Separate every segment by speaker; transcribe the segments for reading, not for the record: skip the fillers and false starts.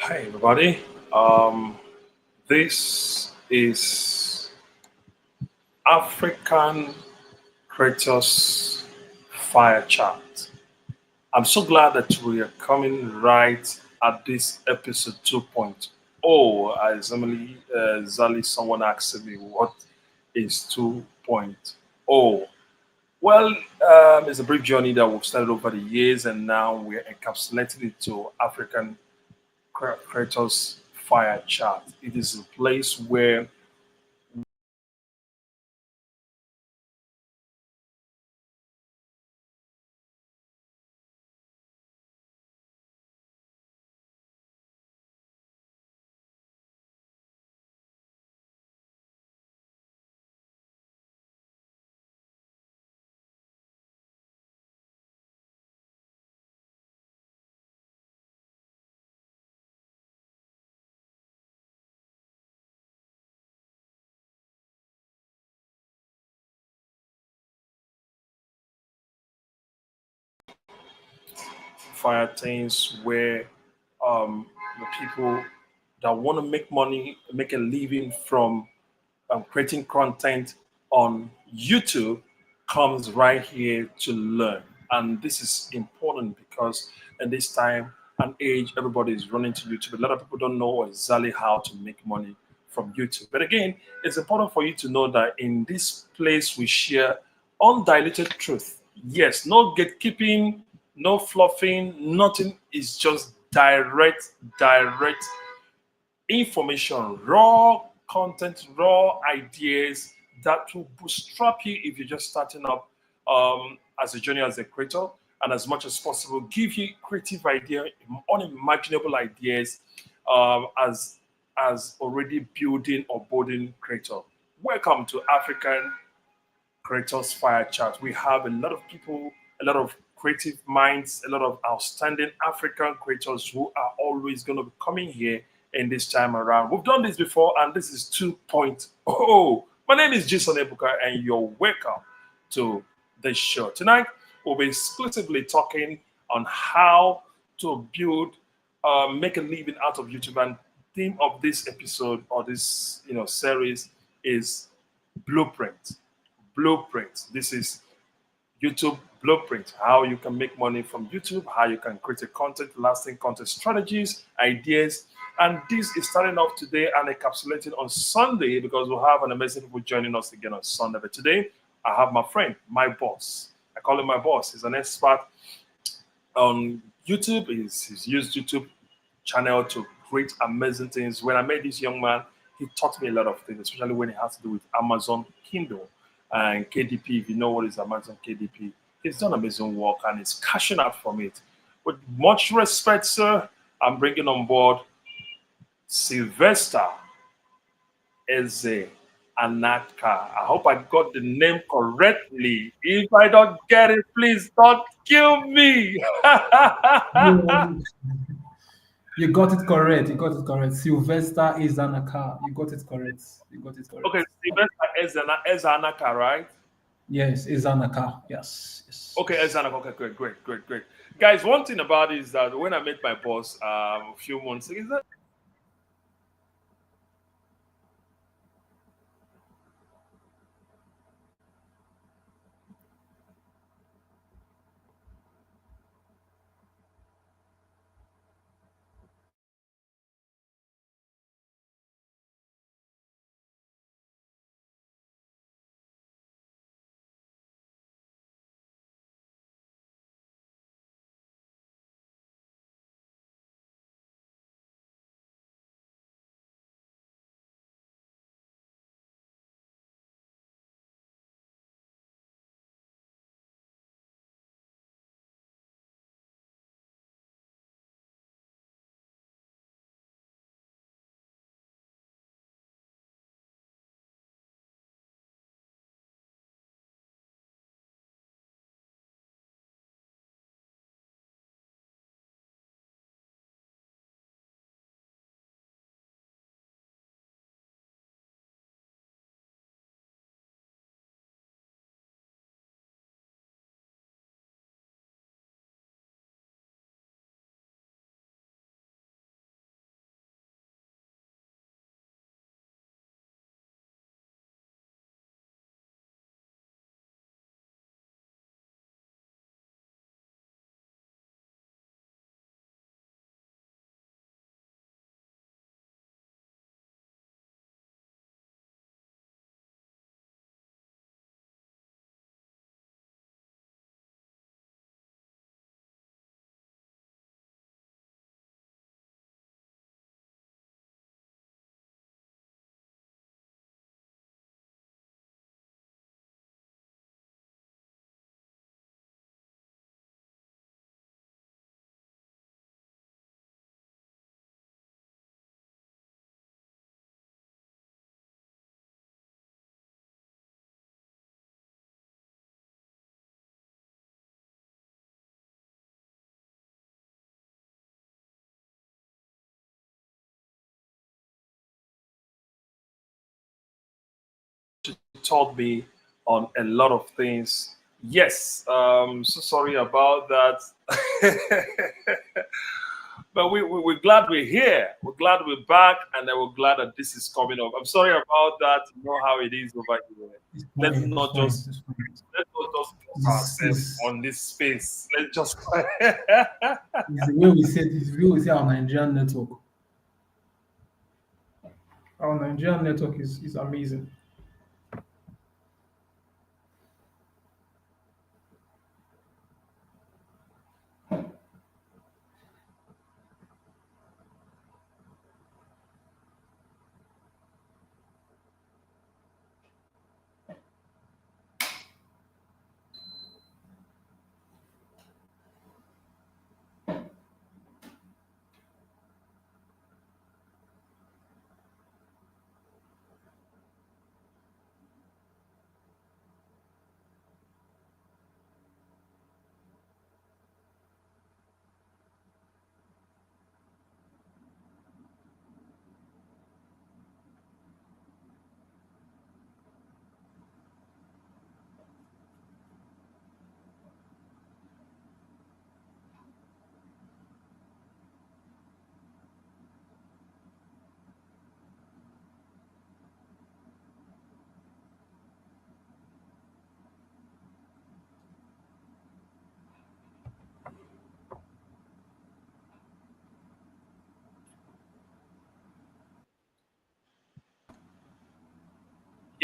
Speaker 1: Hi, everybody. Um, this is African Creator's Fire Chat. I'm so glad that we are coming right at this episode 2.0. As Emily Zali, someone asked me, what is 2.0? Well, it's a brief journey that we've started over the years, and now we're encapsulating it to African Creator's Fire Chat. It is a place where fire things where the people that want to make money, make a living from creating content on YouTube comes right here to learn. And this is important because in this time and age, everybody is running to YouTube. A lot of people don't know exactly how to make money from YouTube. But again, it's important for you to know that in this place we share undiluted truth. Yes, no gatekeeping, no fluffing, nothing is just direct information, raw content, raw ideas that will bootstrap you if you're just starting up as a journey as a creator, and as much as possible, give you creative idea, unimaginable ideas as already building or building creator. Welcome to African Creators Fire Chat. We have a lot of people, a lot of creative minds, a lot of outstanding African creators who are always going to be coming here in this time around. We've done this before, and this is 2.0. My name is Jason Ebuka, and you're welcome to this show. Tonight, we'll be exclusively talking on how to build, make a living out of YouTube. And theme of this episode or this series is blueprint. Blueprint. This is YouTube blueprint. How you can make money from YouTube, how you can create a content, lasting content strategies, ideas. And this is starting off today and encapsulating on Sunday because we'll have an amazing people joining us again on Sunday. But today, I have my friend, my boss. I call him my boss. He's an expert on YouTube. He's used YouTube channel to create amazing things. When I met this young man, he taught me a lot of things, especially when it has to do with Amazon Kindle and KDP. If you know what is Amazon KDP, he's done amazing work and he's cashing out from it. With much respect, sir, I'm bringing on board Sylvester Eze Anaka. I hope I got the name correctly. If I don't get it, please don't kill me.
Speaker 2: You, you got it correct. You got it correct. Sylvester is Anaka. You got it correct. You got it
Speaker 1: Okay,
Speaker 2: correct.
Speaker 1: Sylvester Eze Anaka, right?
Speaker 2: Yes, is Anaka. Yes, yes,
Speaker 1: Okay,
Speaker 2: yes.
Speaker 1: Exana. Okay, great. Guys, one thing about it is that when I met my boss a few months ago, taught me on a lot of things. Yes, so sorry about that. But we're glad we're here. We're glad we're back, and then we're glad that this is coming up. I'm sorry about that. You know how it is over here.
Speaker 2: It's
Speaker 1: Let's
Speaker 2: fine. It's
Speaker 1: not
Speaker 2: fine.
Speaker 1: just
Speaker 2: It's fine.
Speaker 1: let's not just force ourselves
Speaker 2: It's,
Speaker 1: on this space. Let's just
Speaker 2: it's the way we say it's the way we say our Nigerian network. Our Nigerian network is amazing.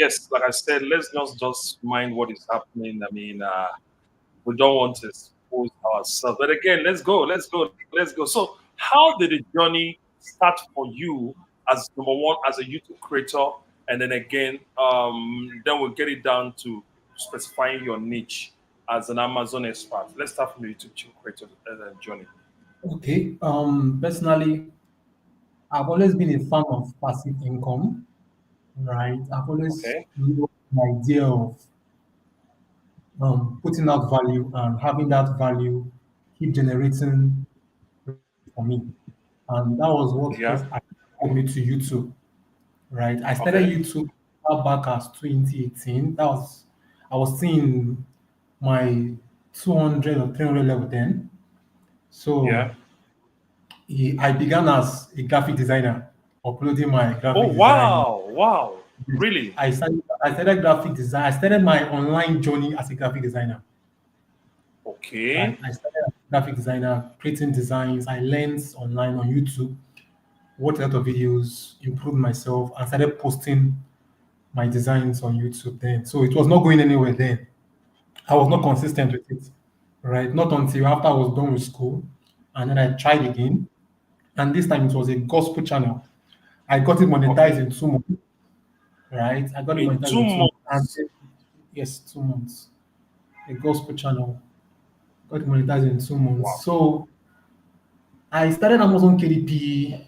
Speaker 1: yes, like I said, let's not just mind what is happening. I mean, we don't want to expose ourselves. But again, let's go. So, how did the journey start for you as number one as a YouTube creator, and then again, then we'll get it down to specifying your niche as an Amazon expert. Let's start from the YouTube creator journey.
Speaker 2: Okay. Personally, I've always been a fan of passive income, right? I've always
Speaker 1: Okay.
Speaker 2: loved the idea of putting out value and having that value keep generating for me. And that was what
Speaker 1: Yeah.
Speaker 2: first attracted me to YouTube, right? I started
Speaker 1: Okay.
Speaker 2: YouTube far back as 2018. I was seeing my 200 or 300 level then.
Speaker 1: Yeah.
Speaker 2: So I began as a graphic designer, uploading my
Speaker 1: Oh
Speaker 2: graphic design.
Speaker 1: wow! Wow! Really?
Speaker 2: I started graphic design. I started my online journey as a graphic designer. Right.
Speaker 1: Okay.
Speaker 2: I started as a graphic designer, creating designs. I learned online on YouTube, watched a lot of videos, improved myself, and started posting my designs on YouTube then. So it was not going anywhere then. I was not consistent with it. Right. Not until after I was done with school. And then I tried again. And this time it was a gospel channel. I got it monetized
Speaker 1: Okay.
Speaker 2: in 2 months. Right. I got it
Speaker 1: In
Speaker 2: monetized
Speaker 1: two
Speaker 2: in 2 months. And
Speaker 1: months.
Speaker 2: yes, 2 months. A gospel channel. Got it monetized in 2 months.
Speaker 1: Wow.
Speaker 2: So I started Amazon KDP.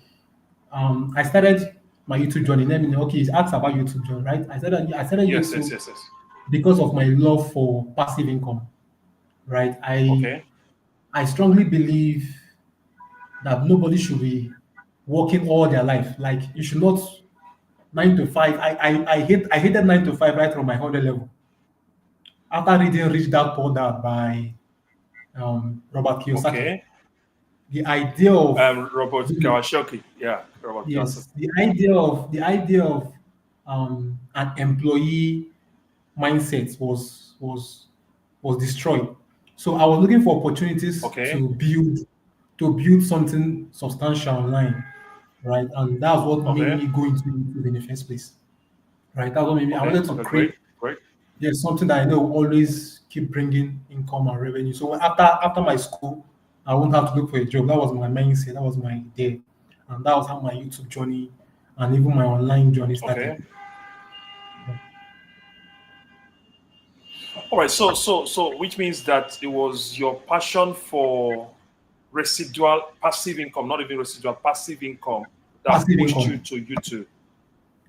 Speaker 2: I started my YouTube journey. Let me know. Okay, it's asked about YouTube journey, right? I started
Speaker 1: Yes. Yes.
Speaker 2: YouTube
Speaker 1: Yes. Yes.
Speaker 2: because of my love for passive income, right? I
Speaker 1: Okay.
Speaker 2: I strongly believe that nobody should be working all their life. Like you should not 9 to 5. I hated 9 to 5 right from my 100 level. After reading Rich Dad Poor Dad by Robert Kiyosaki,
Speaker 1: Okay.
Speaker 2: the idea of
Speaker 1: Robert Kawasaki. Yeah. Robert Kawasaki.
Speaker 2: yes, the idea of an employee mindset was destroyed. So I was looking for opportunities
Speaker 1: Okay.
Speaker 2: to build something substantial online, right? And that's what made
Speaker 1: Okay.
Speaker 2: me go into YouTube in the first place, right? That's what made me. I
Speaker 1: Okay.
Speaker 2: wanted to
Speaker 1: Okay.
Speaker 2: create
Speaker 1: Great. Great.
Speaker 2: something that I know will always keep bringing income and revenue. So after my school, I won't have to look for a job. That was my mindset. That was my idea, and that was how my YouTube journey and even my online journey started.
Speaker 1: Okay. All right. So, which means that it was your passion for residual passive income, not even residual passive income, that
Speaker 2: Passive
Speaker 1: pushed you
Speaker 2: income
Speaker 1: to YouTube.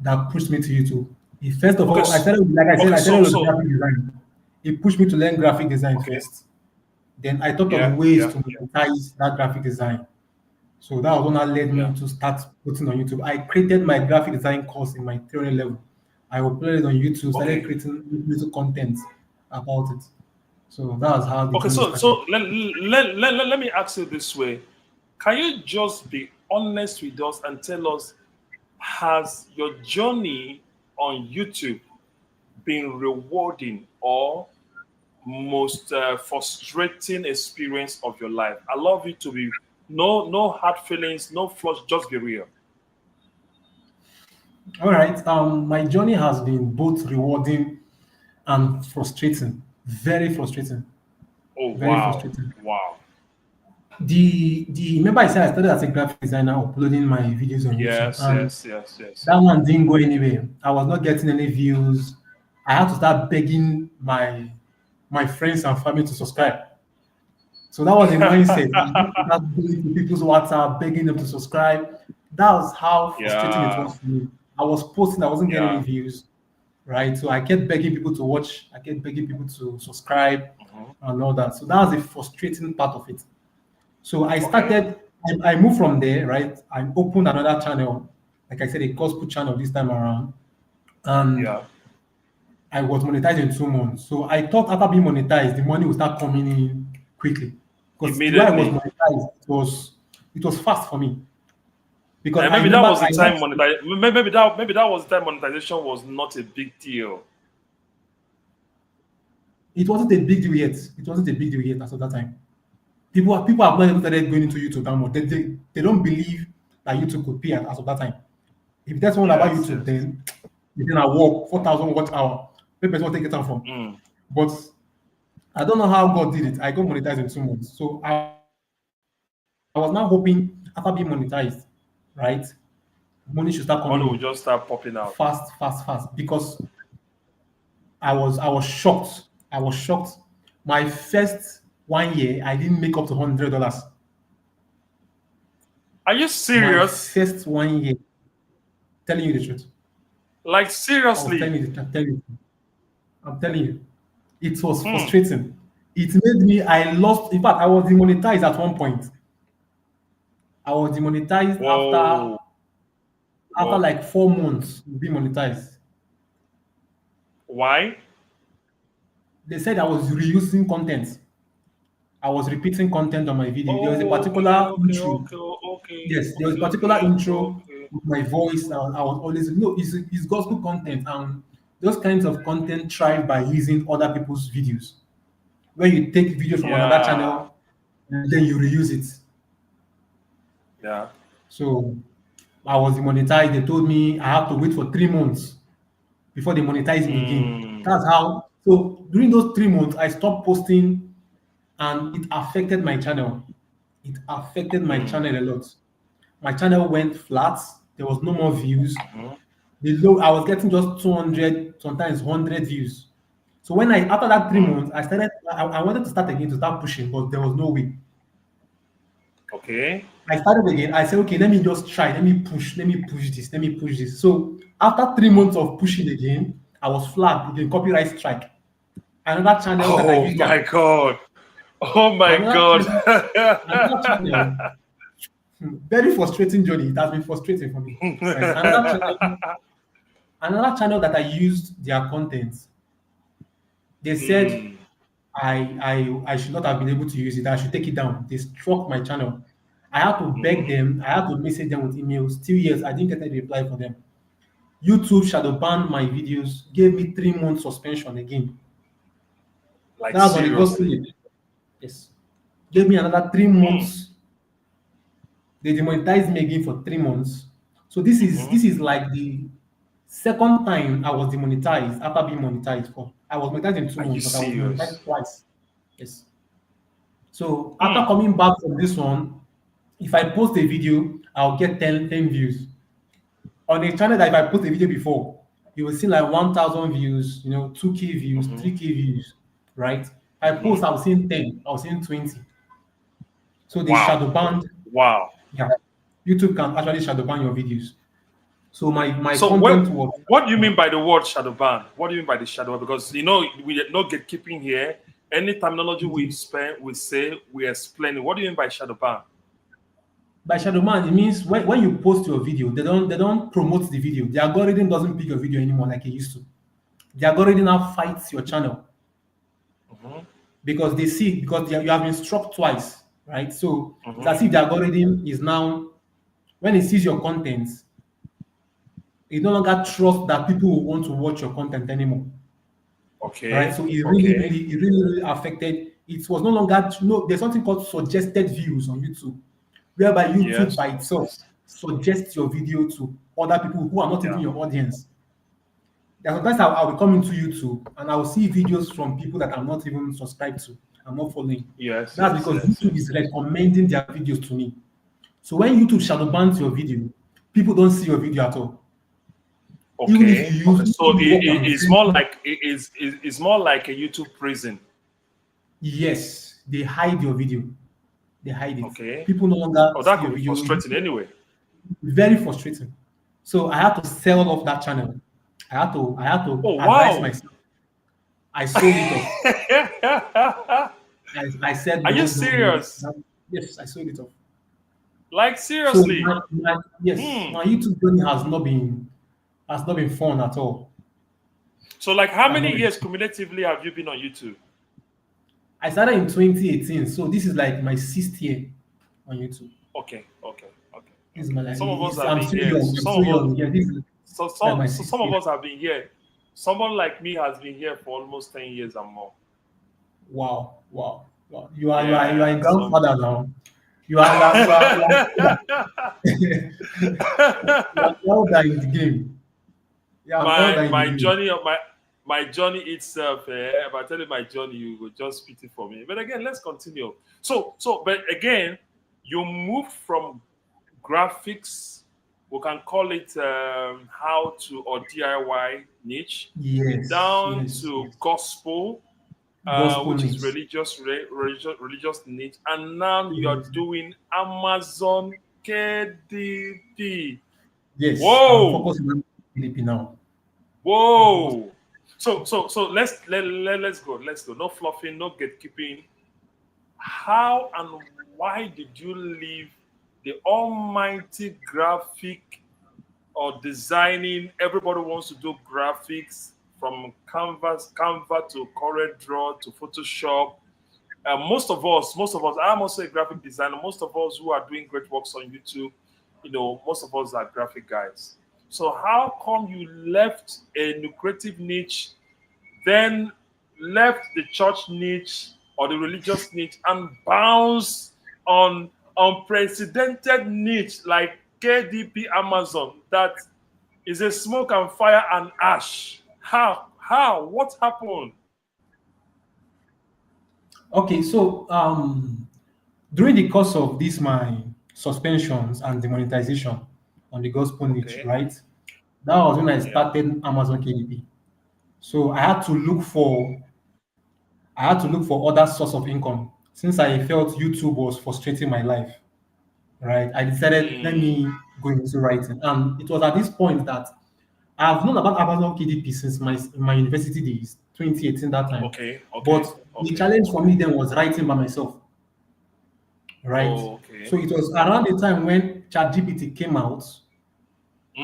Speaker 2: that pushed me to YouTube. First of
Speaker 1: Okay.
Speaker 2: all, like I said,
Speaker 1: Okay.
Speaker 2: I started
Speaker 1: So,
Speaker 2: with
Speaker 1: so
Speaker 2: graphic design. It pushed me to learn graphic design
Speaker 1: okay.
Speaker 2: first. Then I thought of
Speaker 1: Yeah.
Speaker 2: ways
Speaker 1: Yeah.
Speaker 2: to
Speaker 1: Yeah.
Speaker 2: monetize that graphic design. So that was what led
Speaker 1: Yeah.
Speaker 2: me to start putting on YouTube. I created my graphic design course in my theory level I uploaded it on YouTube, started
Speaker 1: Okay.
Speaker 2: creating little content about it. So that was how the
Speaker 1: Okay.
Speaker 2: journey
Speaker 1: So
Speaker 2: started.
Speaker 1: let me ask you this way. Can you just be honest with us and tell us, has your journey on YouTube been rewarding or most frustrating experience of your life? I love you to be no hard feelings, no flush, just be real.
Speaker 2: All right. My journey has been both rewarding and frustrating. Very frustrating.
Speaker 1: Oh
Speaker 2: Very
Speaker 1: wow,
Speaker 2: frustrating.
Speaker 1: wow.
Speaker 2: The remember I said I started as a graphic designer uploading my videos on YouTube,
Speaker 1: Yes,
Speaker 2: and
Speaker 1: yes, yes, yes.
Speaker 2: that one didn't go anywhere. I was not getting any views. I had to start begging my friends and family to subscribe. So that was a mindset. I had to start going to people's WhatsApp, begging them to subscribe. That was how frustrating it
Speaker 1: Yeah,
Speaker 2: was for me. I was posting, I wasn't getting any
Speaker 1: yeah.
Speaker 2: views, right? So I kept begging people to watch, I kept begging people to subscribe
Speaker 1: Mhm.
Speaker 2: and all that. So that was a frustrating part of it. So I
Speaker 1: Okay.
Speaker 2: started, I moved from there, right? I opened another channel, like I said, a gospel channel this time around. And
Speaker 1: Yeah.
Speaker 2: I was monetized in 2 months. So I thought after being monetized, the money would start coming in quickly. Because the way I was
Speaker 1: Immediately.
Speaker 2: monetized, it was fast for me. Because
Speaker 1: And
Speaker 2: I
Speaker 1: maybe that
Speaker 2: remember
Speaker 1: was the
Speaker 2: I
Speaker 1: time
Speaker 2: left,
Speaker 1: maybe that was the time monetization was not a big deal.
Speaker 2: it wasn't a big deal yet. It wasn't a big deal yet as of that time. People have not even started going into YouTube that much. They don't believe that YouTube could pay as of that time. If that's one about
Speaker 1: Yes,
Speaker 2: YouTube,
Speaker 1: yes.
Speaker 2: then I work 4,000 watch hour. Where person will take it out from?
Speaker 1: Mm.
Speaker 2: But I don't know how God did it. I got monetized in 2 months. So I was now hoping after being monetized, right? Money should start coming in
Speaker 1: Money will just start
Speaker 2: fast,
Speaker 1: popping out.
Speaker 2: fast, fast. Because I was shocked. I was shocked. My first 1 year, I didn't make up to $100.
Speaker 1: Are you
Speaker 2: My
Speaker 1: serious?
Speaker 2: first 1 year, telling you the truth.
Speaker 1: Like
Speaker 2: I was
Speaker 1: seriously?
Speaker 2: telling you the truth. I'm telling you. It was
Speaker 1: Hmm.
Speaker 2: frustrating. It made me, I lost, in fact, I was demonetized at one point. I was demonetized
Speaker 1: Whoa.
Speaker 2: after
Speaker 1: Whoa.
Speaker 2: like 4 months of being monetized.
Speaker 1: Why?
Speaker 2: They said I was reusing content. I was repeating content on my video. There was a
Speaker 1: Oh, okay,
Speaker 2: particular
Speaker 1: okay,
Speaker 2: intro.
Speaker 1: okay, okay,
Speaker 2: Yes, there was a
Speaker 1: okay,
Speaker 2: particular
Speaker 1: okay,
Speaker 2: intro
Speaker 1: okay.
Speaker 2: with my voice. I was always, no, it's gospel content. And those kinds of content thrive by using other people's videos. Where you take video from another
Speaker 1: Yeah,
Speaker 2: channel and then you reuse it.
Speaker 1: yeah.
Speaker 2: So I was demonetized. They told me I have to wait for 3 months before they monetize me again.
Speaker 1: Mm,
Speaker 2: That's how. So during those 3 months, I stopped posting, and it affected my channel. It affected my
Speaker 1: mm,
Speaker 2: channel a lot. My channel went flat. There was no more views.
Speaker 1: mhm,
Speaker 2: The low I was getting just 200, sometimes 100 views. So when I after that three
Speaker 1: mm.
Speaker 2: months, I started. I wanted to start again to start pushing, but there was no way.
Speaker 1: Okay.
Speaker 2: I started again. I said, okay, let me just try. Let me push. Let me push this. Let me push this. So after three
Speaker 1: Mm.
Speaker 2: months of pushing again, I was flagged again, copyright strike. Another channel that I
Speaker 1: Oh
Speaker 2: used their
Speaker 1: my God. Oh my
Speaker 2: another
Speaker 1: God.
Speaker 2: channel, another channel. Very frustrating journey. It has been frustrating for me. Right. Another channel that I used their content. They said
Speaker 1: Mm,
Speaker 2: I should not have been able to use it. I should take it down. They struck my channel. I had to beg
Speaker 1: mhm.
Speaker 2: them. I had to message them with emails. Still, yes, I didn't get any reply for them. YouTube shadow banned my videos, gave me 3 months suspension again.
Speaker 1: Like
Speaker 2: That was on the gospel.
Speaker 1: seriously.
Speaker 2: Yes. Gave me another three
Speaker 1: Mm,
Speaker 2: months. They demonetized me again for 3 months. So this is
Speaker 1: mhm.
Speaker 2: this is like the second time I was demonetized after being monetized for. I was monetized in two
Speaker 1: Are you
Speaker 2: months, but I was
Speaker 1: serious?
Speaker 2: demonetized twice. Yes. So after
Speaker 1: Mm,
Speaker 2: coming back from this one, if I post a video, I'll get 10 views. On a channel that if I post a video before, you will see like 1,000 views, 2K views,
Speaker 1: mhm,
Speaker 2: 3K views, right? If I post,
Speaker 1: mhm.
Speaker 2: I was seeing 10, I was seeing 20. So they
Speaker 1: Wow.
Speaker 2: shadow banned.
Speaker 1: Wow.
Speaker 2: Yeah. YouTube can actually shadow ban your videos. So my
Speaker 1: So
Speaker 2: content was
Speaker 1: what do you mean by the word shadow ban? What do you mean by the shadow ban? Because we are not gatekeeping here. Any terminology we
Speaker 2: okay.
Speaker 1: spend, we say, we explain it. What do you mean by shadow ban?
Speaker 2: By shadow ban, it means when you post your video, they don't promote the video. The algorithm doesn't pick your video anymore like it used to. The algorithm now fights your channel
Speaker 1: Mhm.
Speaker 2: because they see because you have been struck twice, right? So it's
Speaker 1: Mhm.
Speaker 2: as if the algorithm is now when it sees your content, it no longer trusts that people will want to watch your content anymore, right?
Speaker 1: Okay.
Speaker 2: So it really,
Speaker 1: Okay.
Speaker 2: really, it really, really affected. It was no longer no. There's something called suggested views on YouTube, whereby YouTube
Speaker 1: Yes.
Speaker 2: by itself suggests your video to other people who are not even
Speaker 1: Yeah.
Speaker 2: your audience. There are sometimes I'll be coming to YouTube and I'll see videos from people that I'm not even subscribed to. I'm not following.
Speaker 1: Yes.
Speaker 2: That's
Speaker 1: Yes.
Speaker 2: because
Speaker 1: Yes.
Speaker 2: YouTube
Speaker 1: Yes.
Speaker 2: is recommending their videos to me. So when YouTube shadow bans your video, people don't see your video at all. Even if
Speaker 1: Okay.
Speaker 2: you use,
Speaker 1: Okay.
Speaker 2: if
Speaker 1: So
Speaker 2: you work on
Speaker 1: it's more
Speaker 2: authentic,
Speaker 1: like it's more like a YouTube prison.
Speaker 2: yes, they hide your video. They hide it.
Speaker 1: Okay.
Speaker 2: People no longer
Speaker 1: Oh,
Speaker 2: see
Speaker 1: that
Speaker 2: your
Speaker 1: could be
Speaker 2: video. It's
Speaker 1: frustrating anyway.
Speaker 2: very frustrating. So I had to sell off that channel. I had to
Speaker 1: Oh
Speaker 2: advise
Speaker 1: wow.
Speaker 2: myself. I sold it off. I said
Speaker 1: Are you
Speaker 2: no, no, no.
Speaker 1: serious?
Speaker 2: Yes, I sold it off.
Speaker 1: Like
Speaker 2: So
Speaker 1: seriously?
Speaker 2: yes,
Speaker 1: Hmm.
Speaker 2: my YouTube journey has not been fun at all.
Speaker 1: So like how
Speaker 2: It has
Speaker 1: many
Speaker 2: not been
Speaker 1: years
Speaker 2: fun.
Speaker 1: cumulatively have you been on YouTube?
Speaker 2: I started in 2018, so this is like my sixth year on YouTube.
Speaker 1: Okay, okay, okay,
Speaker 2: This is
Speaker 1: okay.
Speaker 2: my like
Speaker 1: Some of us have
Speaker 2: I'm
Speaker 1: been
Speaker 2: still
Speaker 1: here.
Speaker 2: young. I'm
Speaker 1: Some
Speaker 2: still
Speaker 1: of us,
Speaker 2: young. Yeah, this is like my
Speaker 1: so
Speaker 2: sixth
Speaker 1: some of
Speaker 2: year.
Speaker 1: us have been here. Someone like me has been here for almost 10 years and more.
Speaker 2: Wow, wow, wow. You are a
Speaker 1: Yeah. So
Speaker 2: grandfather now. You are you are elder in the game. You are elder in the
Speaker 1: my
Speaker 2: game.
Speaker 1: journey of my journey itself. If I tell you my journey, you will just pity for me. But again, let's continue. But again, you moved from graphics. We can call it how to or DIY niche
Speaker 2: Yes,
Speaker 1: down
Speaker 2: yes,
Speaker 1: to
Speaker 2: yes.
Speaker 1: gospel,
Speaker 2: Gospel
Speaker 1: which is
Speaker 2: needs.
Speaker 1: religious niche, and now you're
Speaker 2: Yes,
Speaker 1: doing Amazon KDP.
Speaker 2: yes. I'm
Speaker 1: Whoa,
Speaker 2: focused on PDP now. I'm focused.
Speaker 1: whoa. So let's go. Let's go. No fluffing, no gatekeeping. How and why did you leave the almighty graphic or designing? Everybody wants to do graphics from Canva to CorelDRAW to Photoshop. Most of us, I'm also a graphic designer. Most of us who are doing great works on YouTube, most of us are graphic guys. So how come you left a lucrative niche, then left the church niche or the religious niche and bounced on unprecedented niche like KDP Amazon that is a smoke and fire and ash? How? What happened?
Speaker 2: Okay, so during the course of this my suspensions and demonetization on the gospel niche,
Speaker 1: Okay.
Speaker 2: right? That was when I
Speaker 1: Yeah.
Speaker 2: started Amazon KDP. So I had to look for other source of income since I felt YouTube was frustrating my life. Right, I decided let
Speaker 1: Mm.
Speaker 2: me go into writing, and it was at this point that I've known about Amazon KDP since my university days, 2018 that time.
Speaker 1: Okay.
Speaker 2: But
Speaker 1: Okay.
Speaker 2: the
Speaker 1: Okay.
Speaker 2: challenge for me then was writing by myself, right?
Speaker 1: Okay.
Speaker 2: So it was around the time when ChatGPT came out,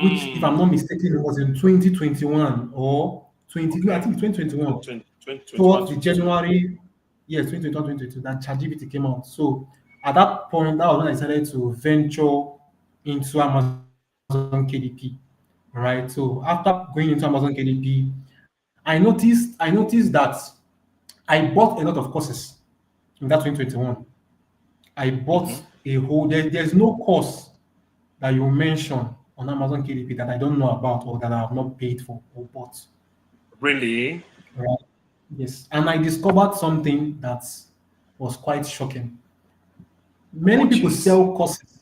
Speaker 2: which, if I'm not
Speaker 1: Mm.
Speaker 2: mistaken, it was in 2021 or 20. No, I
Speaker 1: Okay.
Speaker 2: think 2021.
Speaker 1: 2021,
Speaker 2: Towards the
Speaker 1: 22.
Speaker 2: January, yes, 2021, 2022, that ChatGPT came out. So at that point, that was when I decided to venture into Amazon KDP, right? So after going into Amazon KDP, I noticed that I bought a lot of courses in that 2021. I bought
Speaker 1: Hmm.
Speaker 2: there's no course that you mention on Amazon KDP that I don't know about or that I have not paid for or bought.
Speaker 1: Really?
Speaker 2: Right. Yes. And I discovered something that was quite shocking. Many
Speaker 1: Which
Speaker 2: people
Speaker 1: is
Speaker 2: sell courses.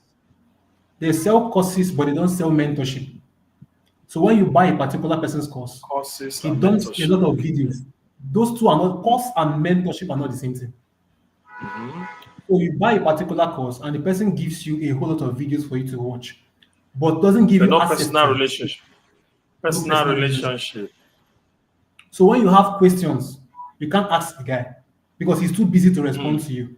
Speaker 2: They sell courses, but they don't sell mentorship. So when you buy a particular person's course,
Speaker 1: courses
Speaker 2: he
Speaker 1: and
Speaker 2: dumps a
Speaker 1: mentorship.
Speaker 2: lot of videos. Those two are not course and mentorship are not the same thing.
Speaker 1: Hmm.
Speaker 2: So you buy a particular course and the person gives you a whole lot of videos for you to watch, but doesn't give
Speaker 1: But
Speaker 2: you
Speaker 1: no
Speaker 2: access
Speaker 1: personal
Speaker 2: to the
Speaker 1: relationship.
Speaker 2: no
Speaker 1: Personal
Speaker 2: personal relationship.
Speaker 1: relationship.
Speaker 2: So when you have questions, you can't ask the guy because he's too busy to respond
Speaker 1: Hmm.
Speaker 2: to you. Do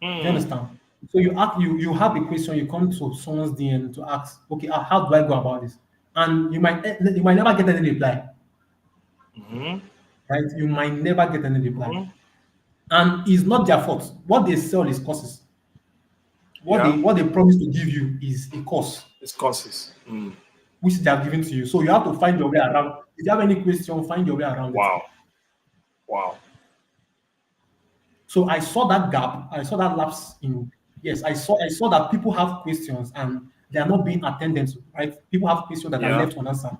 Speaker 2: you
Speaker 1: Hmm.
Speaker 2: understand? So you have a question, you come to someone's DM to ask, okay, how do I go about this? And you might never get any reply,
Speaker 1: Mm-hmm.
Speaker 2: right? You might never get any reply.
Speaker 1: Mm-hmm.
Speaker 2: And it's not their fault. What they sell is courses. What they
Speaker 1: Yeah.
Speaker 2: what they promise to give you is a course
Speaker 1: It's courses. Mm.
Speaker 2: which they have given to you. So you have to find your way around. If you have any question, find your way around it.
Speaker 1: Wow. Wow.
Speaker 2: So I saw that gap. I saw that lapse in. Yes, I saw that people have questions and they are not being attended to. Right? People have questions that are
Speaker 1: Yeah.
Speaker 2: left unanswered.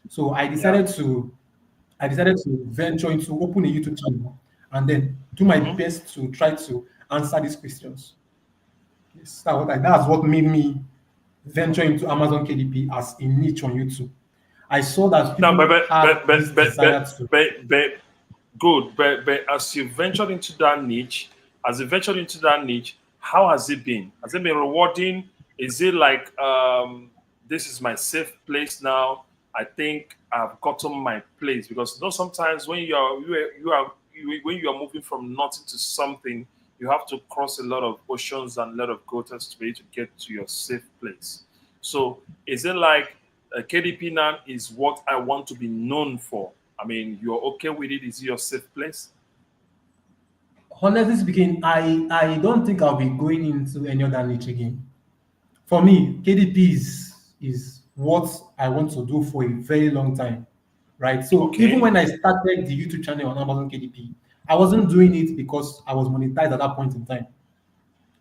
Speaker 2: So
Speaker 1: Yeah.
Speaker 2: I decided to venture into open a YouTube channel and then do my
Speaker 1: Mm-hmm.
Speaker 2: best to try to answer these questions. Yes, that's what made me venture into Amazon KDP as a niche on YouTube. I saw that
Speaker 1: Now,
Speaker 2: people had this desire to.
Speaker 1: but good. But as you ventured into that niche, how has it been? Has it been rewarding? Is it like this is my safe place now? I think I've gotten my place because sometimes when when you are moving from nothing to something, you have to cross a lot of oceans and a lot of waters to be able to get to your safe place. So is it like KDP now is what I want to be known for? I mean, you're okay with it? Is it your safe place?
Speaker 2: Honestly speaking, I don't think I'll be going into any other niche again. For me, KDP is what I want to do for a very long time, right? So even
Speaker 1: Okay.
Speaker 2: when I started the YouTube channel on Amazon KDP, I wasn't doing it because I was monetized at that point in time,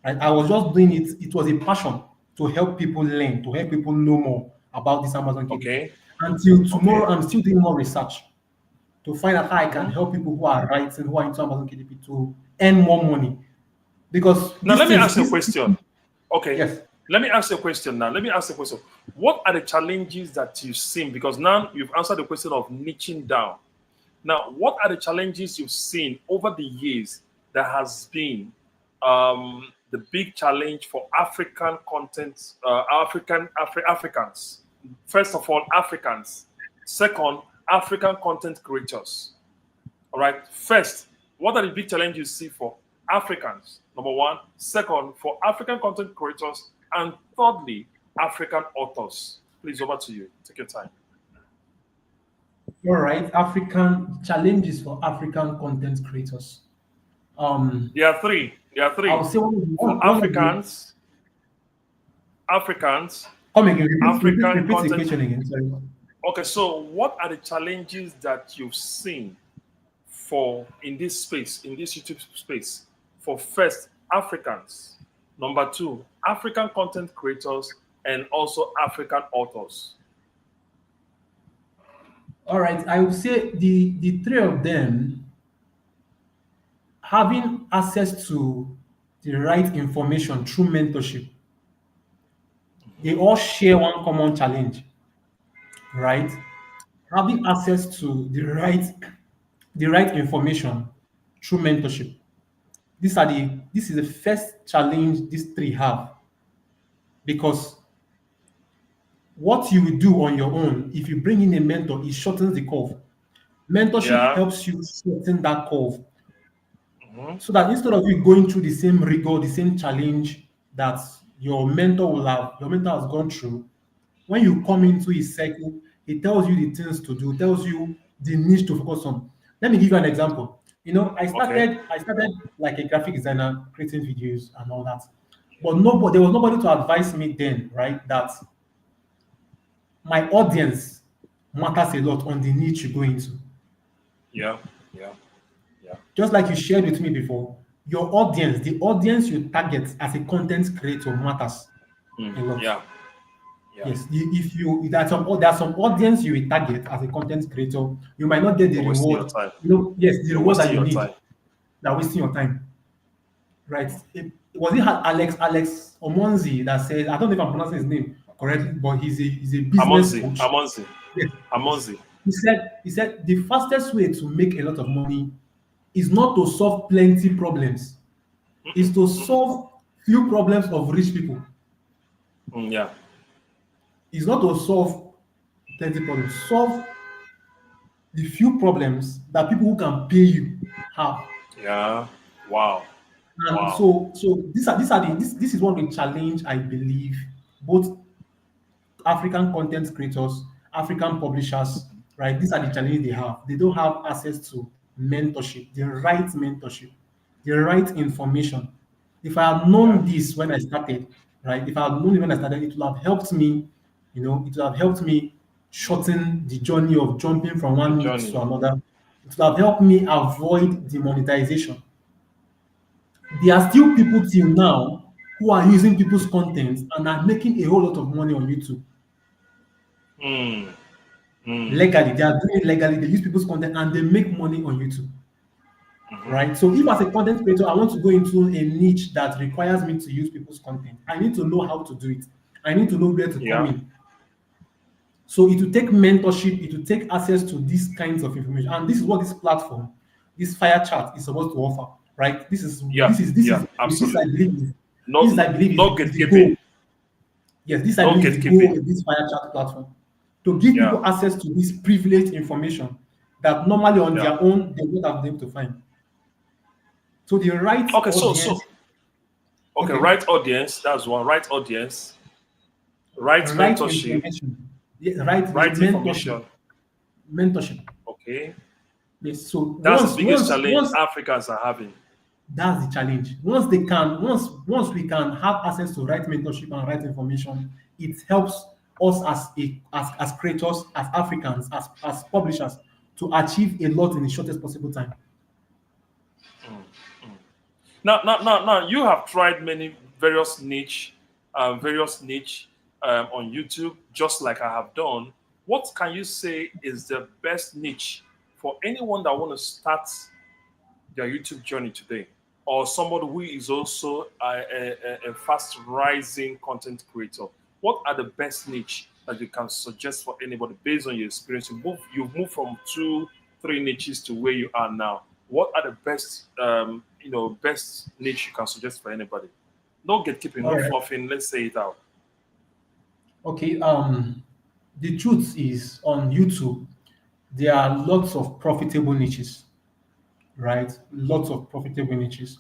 Speaker 2: right? I was just doing it. It was a passion to help people learn, to help people know more about this Amazon KDP.
Speaker 1: Okay.
Speaker 2: Until tomorrow,
Speaker 1: Okay.
Speaker 2: I'm still doing more research to find out how I can
Speaker 1: Mhm.
Speaker 2: help people who are writing, who are into Amazon KDP to earn more money. Because
Speaker 1: Now
Speaker 2: these
Speaker 1: let me
Speaker 2: things,
Speaker 1: ask you a question. Okay.
Speaker 2: yes,
Speaker 1: Let me ask you a question now. Let me ask you a question. What are the challenges that you've seen? Because now you've answered the question of niching down. Now, what are the challenges you've seen over the years that has been the big challenge for African content, Africans? First of all, Africans. Second, African content creators. All right. First, what are the big challenges you see for Africans? Number one. Second, for African content creators. And thirdly, African authors. Please, over to you. Take your time.
Speaker 2: all right, African challenges for African content creators. Um,
Speaker 1: There are three. There are
Speaker 2: I'll
Speaker 1: three.
Speaker 2: say
Speaker 1: For
Speaker 2: one of the
Speaker 1: Africans,
Speaker 2: come again,
Speaker 1: African
Speaker 2: repeat the
Speaker 1: content.
Speaker 2: question again. Sorry.
Speaker 1: Okay, so what are the challenges that you've seen for in this YouTube space? For first, Africans. Number two, African content creators, and also African authors.
Speaker 2: All right, I would say the three of them having access to the right information through mentorship. They
Speaker 1: Mhm.
Speaker 2: all share one common challenge, right? Having access to the right information through mentorship. This is the first challenge these three have because what you will do on your own, if you bring in a mentor, it shortens the curve. Mentorship
Speaker 1: Yeah.
Speaker 2: helps you shorten that curve
Speaker 1: Mhm.
Speaker 2: so that instead of you going through the same rigor, the same challenge that your mentor has gone through, when you come into his cycle, he tells you the things to do, tells you the niche to focus on. Let me give you an example.
Speaker 1: Okay.
Speaker 2: I started like a graphic designer, creating videos and all that. But nobody, there was nobody to advise me then, right? That my audience matters a lot on the niche you go into.
Speaker 1: Yeah. Yeah. Yeah.
Speaker 2: Just like you shared with me before, your audience, the audience you target as a content creator matters
Speaker 1: Mm.
Speaker 2: a lot.
Speaker 1: Yeah. Yeah.
Speaker 2: Yes, if you there's some audience you will target as a content creator, you might not get the
Speaker 1: You're wasting your
Speaker 2: reward.
Speaker 1: time.
Speaker 2: Yes, the
Speaker 1: You're
Speaker 2: reward that
Speaker 1: wasting
Speaker 2: you
Speaker 1: your
Speaker 2: need.
Speaker 1: time.
Speaker 2: That wasting your time, right? Was it Alex Omonzi that said, I don't know if I'm pronouncing his name correctly, but he's a business
Speaker 1: Amonzi.
Speaker 2: coach.
Speaker 1: Amonzi.
Speaker 2: Yes, yes.
Speaker 1: Amonzi.
Speaker 2: He said the fastest way to make a lot of money is not to solve plenty problems, is
Speaker 1: Mm-mm.
Speaker 2: to
Speaker 1: Mm-mm.
Speaker 2: solve few problems of rich people.
Speaker 1: Mm, yeah.
Speaker 2: Is not to solve plenty problems. Solve the few problems that people who can pay you have.
Speaker 1: Yeah. Wow.
Speaker 2: And
Speaker 1: Wow.
Speaker 2: so this is one of the challenge I believe both African content creators, African publishers, right? These are the challenges they have. They don't have access to mentorship, the right information. If I had
Speaker 1: Yeah.
Speaker 2: known this when I started, right? If I had known it when I started, it would have helped me, it would have helped me shorten the journey of jumping from
Speaker 1: The
Speaker 2: one niche to
Speaker 1: journey.
Speaker 2: another. It would have helped me avoid demonetization. There are still people till now who are using people's content and are making a whole lot of money on YouTube
Speaker 1: Hmm. Hmm.
Speaker 2: legally. They are doing it legally. They use people's content and they make money on YouTube,
Speaker 1: Mm-hmm.
Speaker 2: right? So if as a content creator, I want to go into a niche that requires me to use people's content, I need to know how to do it. I need to know where to come
Speaker 1: Yeah.
Speaker 2: in. So it will take mentorship. It will take access to these kinds of information, and this is what this platform, this fire chat, is supposed to offer, right? This is
Speaker 1: Yeah.
Speaker 2: this is this
Speaker 1: Yeah.
Speaker 2: is this I
Speaker 1: Absolutely.
Speaker 2: believe is
Speaker 1: No,
Speaker 2: this is
Speaker 1: no,
Speaker 2: I believe
Speaker 1: no
Speaker 2: is the goal.
Speaker 1: gatekeeping.
Speaker 2: Yes, this I
Speaker 1: No
Speaker 2: believe is the goal
Speaker 1: gatekeeping.
Speaker 2: of this fire chat platform, to give
Speaker 1: Yeah.
Speaker 2: people access to this privileged information that normally on
Speaker 1: Yeah.
Speaker 2: their own they would have been able to find. So the right
Speaker 1: Okay. So
Speaker 2: audience,
Speaker 1: okay.
Speaker 2: okay,
Speaker 1: Right audience. That's one. Right audience. Right
Speaker 2: right
Speaker 1: mentorship.
Speaker 2: information, right the
Speaker 1: Right information.
Speaker 2: mentorship.
Speaker 1: Okay.
Speaker 2: Yes. So
Speaker 1: That's the
Speaker 2: once
Speaker 1: biggest
Speaker 2: once
Speaker 1: challenge
Speaker 2: once
Speaker 1: Africans are having.
Speaker 2: that's the challenge. Once we can have access to right mentorship and right information, it helps us as creators, as Africans, as publishers to achieve a lot in the shortest possible time.
Speaker 1: Now, you have tried many various niche on YouTube, just like I have done. What can you say is the best niche for anyone that want to start their YouTube journey today, or somebody who is also a fast rising content creator? What are the best niche that you can suggest for anybody based on your experience? You've moved from two, three niches to where you are now. What are the best, best niche you can suggest for anybody? No gatekeeping,
Speaker 2: All
Speaker 1: no
Speaker 2: right.
Speaker 1: fluffing. Let's say it out.
Speaker 2: Okay. The truth is on YouTube, there are lots of profitable niches, right? Lots of profitable niches.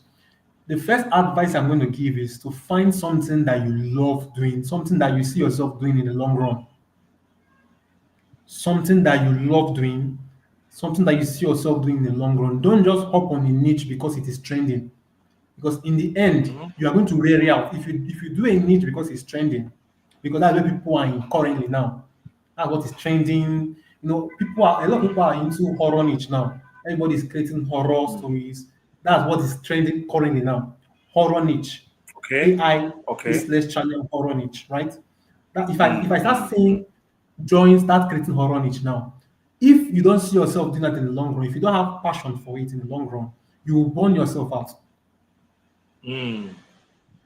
Speaker 2: The first advice I'm going to give is to find something that you love doing, something that you see yourself doing in the long run, something that you love doing, something that you see yourself doing in the long run. Don't just hop on a niche because it is trending. Because in the end,
Speaker 1: Hmm.
Speaker 2: you are going to wear it out. If you do a niche because it's trending, because that's where people are in currently now. That's what is trending. A lot of people are into horror niche now. Everybody is creating horror stories. That's what is trending currently now. Horror niche.
Speaker 1: Okay,
Speaker 2: AI
Speaker 1: okay.
Speaker 2: faceless channel horror niche, right? That if I start
Speaker 1: Mm.
Speaker 2: saying start creating horror niche now. If you don't see yourself doing that in the long run, if you don't have passion for it in the long run, you will burn yourself out.
Speaker 1: Mm.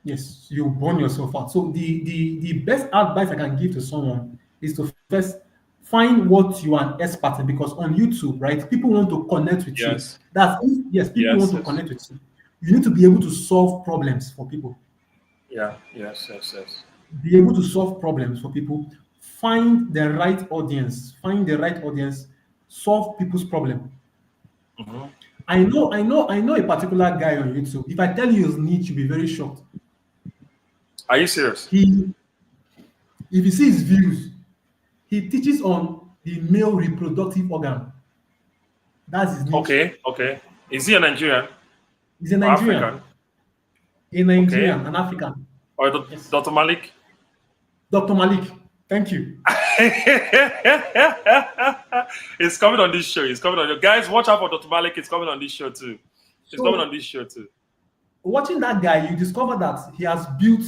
Speaker 2: Yes, you burn yourself out. So the best advice I can give to someone is to first find what you are an expert in, because on YouTube, right, people want to connect with you.
Speaker 1: Yes,
Speaker 2: Yes, people want
Speaker 1: yes,
Speaker 2: to
Speaker 1: yes.
Speaker 2: connect with you. You need to be able to solve problems for people.
Speaker 1: Yeah, yes, yes, yes.
Speaker 2: Be able to solve problems for people. Find the right audience. Find the right audience. Solve people's problem.
Speaker 1: Hmm.
Speaker 2: I know a particular guy on YouTube. If I tell you his niche, you'll be very shocked.
Speaker 1: Are you serious?
Speaker 2: He, if you see his views, he teaches on the male reproductive organ. That's his niche.
Speaker 1: Okay, okay. Is he a Nigerian
Speaker 2: He's a
Speaker 1: or African? Okay.
Speaker 2: An African.
Speaker 1: Or
Speaker 2: Yes.
Speaker 1: Dr. Malik?
Speaker 2: Dr. Malik. Thank you.
Speaker 1: He's coming on this show. He's coming on. Guys, watch out for Dr. Malik. He's coming on this show too. He's coming on
Speaker 2: So
Speaker 1: this show too.
Speaker 2: watching that guy, you discover that he has built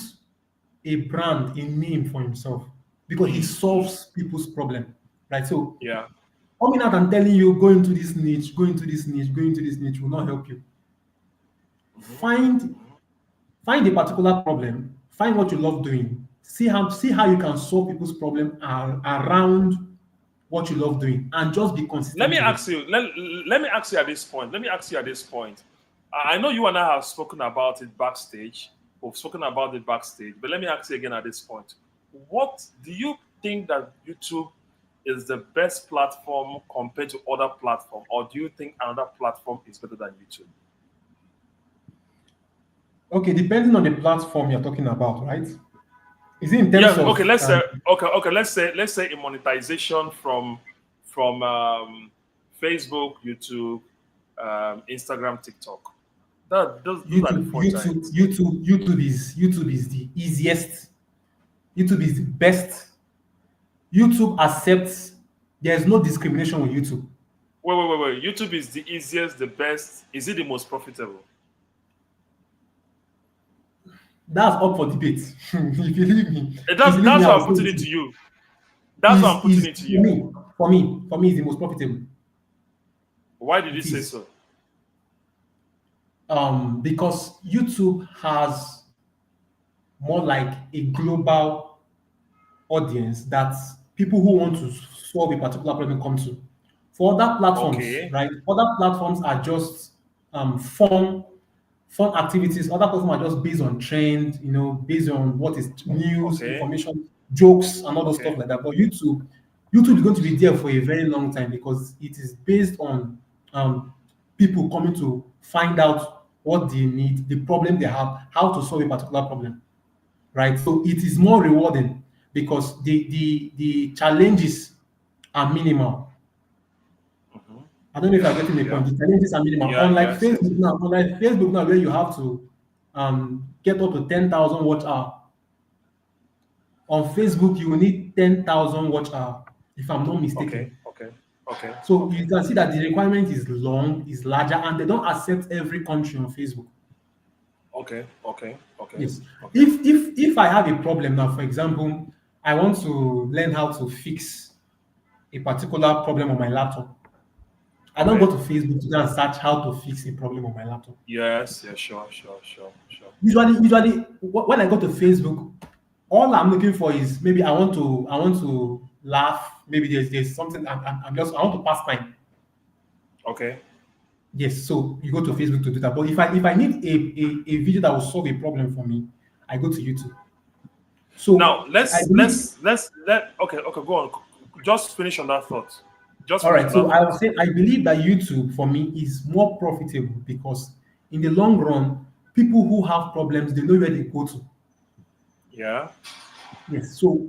Speaker 2: a brand, a name for himself because he
Speaker 1: Mm, mm.
Speaker 2: solves people's problem. Right. So
Speaker 1: Yeah.
Speaker 2: coming out and telling you go into this niche, go into this niche, go into this niche will not help you.
Speaker 1: Hmm.
Speaker 2: Find find a particular problem, find what you love doing, see how you can solve people's problem around what you love doing, and just be
Speaker 1: Let me
Speaker 2: consistent in it.
Speaker 1: ask you. Let me ask you at this point. Let me ask you at this point. I know you and I have spoken about it backstage. We've spoken about it backstage, but let me ask you again at this point. What do you think that YouTube is the best platform compared to other platforms, or do you think another platform is better than YouTube?
Speaker 2: Okay, depending on the platform you're talking about, right? Is it in
Speaker 1: Yeah.
Speaker 2: terms
Speaker 1: Okay.
Speaker 2: of
Speaker 1: Let's say. Okay. Okay. Let's say a monetization from Facebook, YouTube, Instagram, TikTok. Those are the
Speaker 2: YouTube?
Speaker 1: four giants.
Speaker 2: YouTube is the easiest. YouTube is the best. YouTube accepts. There's no discrimination with YouTube.
Speaker 1: Wait. YouTube is the easiest, the best. Is it the most profitable?
Speaker 2: That's up for debate. If you leave me, if you believe me,
Speaker 1: That's
Speaker 2: I
Speaker 1: why
Speaker 2: will
Speaker 1: I'm
Speaker 2: say
Speaker 1: putting
Speaker 2: with
Speaker 1: it to
Speaker 2: you.
Speaker 1: you. That's why I'm putting
Speaker 2: Is
Speaker 1: it to
Speaker 2: for
Speaker 1: you.
Speaker 2: me, for me, is the most profitable.
Speaker 1: Why did you
Speaker 2: It
Speaker 1: say
Speaker 2: is
Speaker 1: so?
Speaker 2: because YouTube has more like a global audience that people who want to solve a particular problem come to. For other platforms,
Speaker 1: Okay.
Speaker 2: right? Other platforms are just fun activities. Other platforms are just based on trend, based on what is news,
Speaker 1: Okay.
Speaker 2: information, jokes, and all those stuff
Speaker 1: Okay.
Speaker 2: like that. But YouTube is going to be there for a very long time because it is based on um, people coming to find out what they need, the problem they have, how to solve a particular problem, right? So it is more rewarding because the challenges are minimal.
Speaker 1: Hmm.
Speaker 2: I don't know if you're getting my point.
Speaker 1: Yeah.
Speaker 2: The challenges are minimal.
Speaker 1: Yeah. Yes. Yes.
Speaker 2: Unlike Facebook now, where you have to get up to 10,000 watch hour. On Facebook, you will need 10,000 watch hour, if I'm not
Speaker 1: Okay.
Speaker 2: mistaken.
Speaker 1: Okay. Okay.
Speaker 2: So
Speaker 1: Okay.
Speaker 2: you can see that the requirement is long, is larger, and they don't accept every country on Facebook.
Speaker 1: Okay. Okay. Okay.
Speaker 2: Yes.
Speaker 1: Okay.
Speaker 2: If I have a problem now, for example, I want to learn how to fix a particular problem on my laptop. I don't go
Speaker 1: Okay.
Speaker 2: to Facebook to go and search how to fix a problem on my laptop.
Speaker 1: Yes. Yes. Sure. Sure. Sure. Sure.
Speaker 2: Usually, when I go to Facebook, all I'm looking for is maybe I want to laugh. Maybe there's something I want to pass time.
Speaker 1: Okay.
Speaker 2: Yes, so you go to Facebook to do that. But if I need a video that will solve a problem for me, I go to YouTube.
Speaker 1: Now
Speaker 2: So I
Speaker 1: let's
Speaker 2: believe.
Speaker 1: let's let's let okay. Okay. Go on. Just finish on that thought. Just
Speaker 2: All
Speaker 1: finish
Speaker 2: right,
Speaker 1: on
Speaker 2: so
Speaker 1: that
Speaker 2: I would
Speaker 1: thought.
Speaker 2: say I believe that YouTube for me is more profitable because in the long run, people who have problems they know where they go to.
Speaker 1: Yeah.
Speaker 2: Yes, so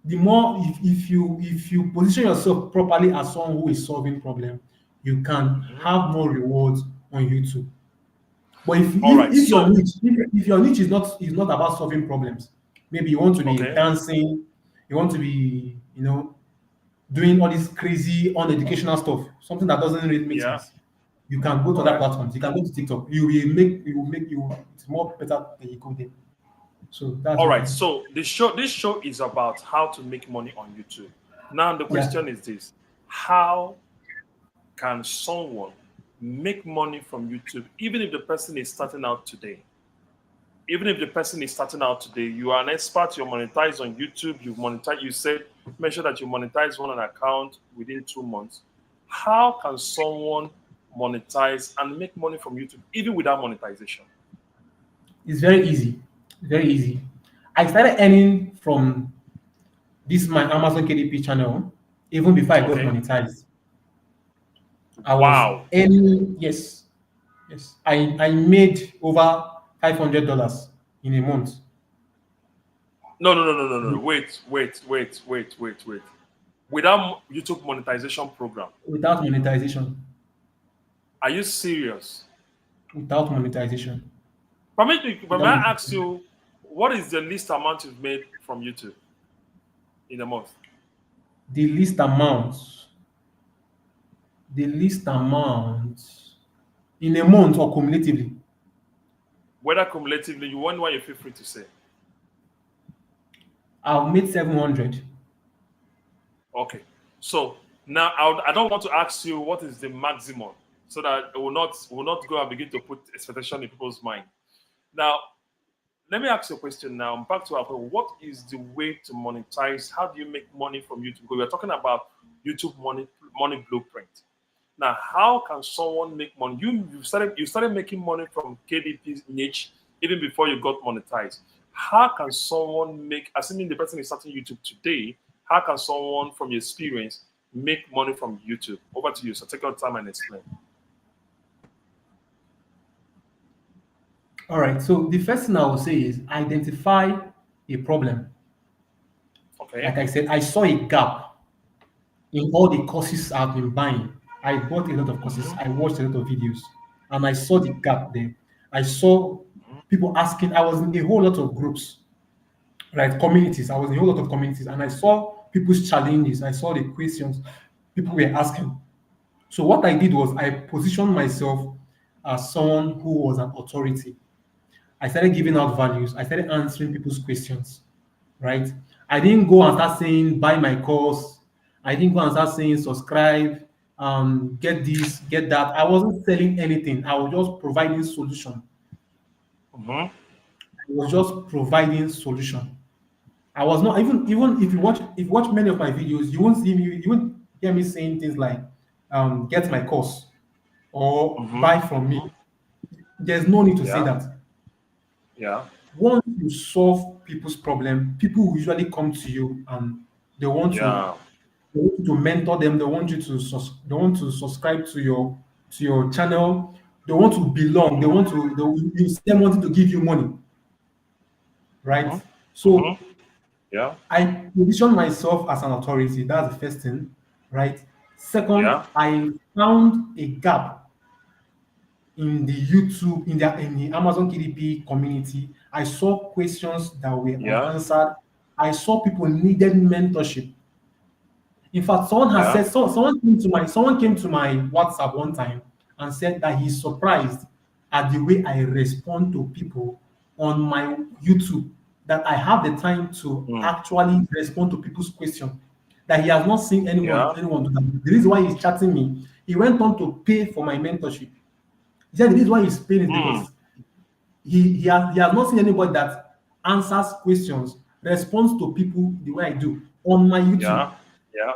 Speaker 2: the more if you position yourself properly as someone who is solving problem, you can
Speaker 1: Hmm.
Speaker 2: have more rewards on YouTube. But if
Speaker 1: All
Speaker 2: if,
Speaker 1: right.
Speaker 2: if your
Speaker 1: So
Speaker 2: niche if your niche is not about solving problems, maybe you want to be
Speaker 1: okay.
Speaker 2: dancing, you want to be doing all this crazy uneducational stuff, something that doesn't really make
Speaker 1: Yeah.
Speaker 2: sense. You can go to
Speaker 1: All
Speaker 2: other
Speaker 1: right.
Speaker 2: platforms. You can go to TikTok. You will make it's more better than you go there. So that's
Speaker 1: All
Speaker 2: what
Speaker 1: right. So this show is about how to make money on YouTube. Now the
Speaker 2: yeah.
Speaker 1: question is this: how can someone make money from YouTube, even if the person is starting out today? Even if the person is starting out today, you are an expert, you're monetized on YouTube, you monetize, you said, mention that you monetize on an account within 2 months. How can someone monetize and make money from YouTube, even without monetization?
Speaker 2: It's very easy. Very easy. I started earning from this my Amazon KDP channel even before I got
Speaker 1: Okay.
Speaker 2: monetized. I was
Speaker 1: Wow.
Speaker 2: earning, yes, yes. I made over $500 in a month
Speaker 1: No. Wait. Without YouTube monetization program.
Speaker 2: without monetization.
Speaker 1: Are you serious?
Speaker 2: Without monetization.
Speaker 1: But may
Speaker 2: Without
Speaker 1: I ask
Speaker 2: monetization.
Speaker 1: you, what is the least amount you've made from YouTube in a month?
Speaker 2: The least amount, the least amount in a month or cumulatively,
Speaker 1: Whether cumulatively, you want one, you feel free to say.
Speaker 2: I've made 700.
Speaker 1: Okay. So now I don't want to ask you what is the maximum, so that it will not go and begin to put expectation in people's mind. Now, let me ask you a question now. Back to our point. What is the way to monetize? How do you make money from YouTube? Because we're talking about YouTube money blueprint. Now, how can someone make money? You started making money from KDP niche even before you got monetized. How can someone make, assuming the person is starting YouTube today, how can someone from your experience make money from YouTube? Over to you. So take your time and explain.
Speaker 2: All right. So the first thing I will say is identify a problem. Like
Speaker 1: Okay.
Speaker 2: I said, I saw a gap in all the courses I've been buying. I bought a lot of courses, I watched a lot of videos, and I saw the gap there. I saw people asking, I was in a whole lot of groups, right? Communities. I was in a whole lot of communities, and I saw people's challenges. I saw the questions people were asking. So what I did was I positioned myself as someone who was an authority. I started giving out values. I started answering people's questions, right? I didn't go and start saying buy my course. I didn't go and start saying subscribe, get this, get that. I wasn't selling anything. I was just providing solution.
Speaker 1: Mm-hmm.
Speaker 2: I was just providing solution. I was not even if you watch many of my videos, you won't hear me saying things like get my course or
Speaker 1: Mm-hmm.
Speaker 2: buy from me. There's no need to say
Speaker 1: Yeah.
Speaker 2: that.
Speaker 1: Yeah.
Speaker 2: Once you solve people's problem, people will usually come to you and they want to
Speaker 1: Yeah.
Speaker 2: they want you to mentor them. They want you to they want to subscribe to your channel. They want to belong. They want to you see them wanting to give you money, right?
Speaker 1: Mm-hmm.
Speaker 2: So
Speaker 1: Mm-hmm. Yeah.
Speaker 2: I position myself as an authority. That's the first thing, right? Second,
Speaker 1: Yeah.
Speaker 2: I found a gap in the YouTube, in the Amazon KDP community. I saw questions that were
Speaker 1: Yeah.
Speaker 2: unanswered. I saw people needed mentorship. In fact, someone has
Speaker 1: Yeah.
Speaker 2: said someone came to my WhatsApp one time and said that he's surprised at the way I respond to people on my YouTube. That I have the time to
Speaker 1: Mm.
Speaker 2: actually respond to people's questions. That he has not seen
Speaker 1: Yeah.
Speaker 2: anyone do that. The reason why he's chatting me, he went on to pay for my mentorship. He said the reason why he's paying is
Speaker 1: Mm.
Speaker 2: because he has not seen anybody that answers questions, responds to people the way I do on my YouTube.
Speaker 1: Yeah. Yeah.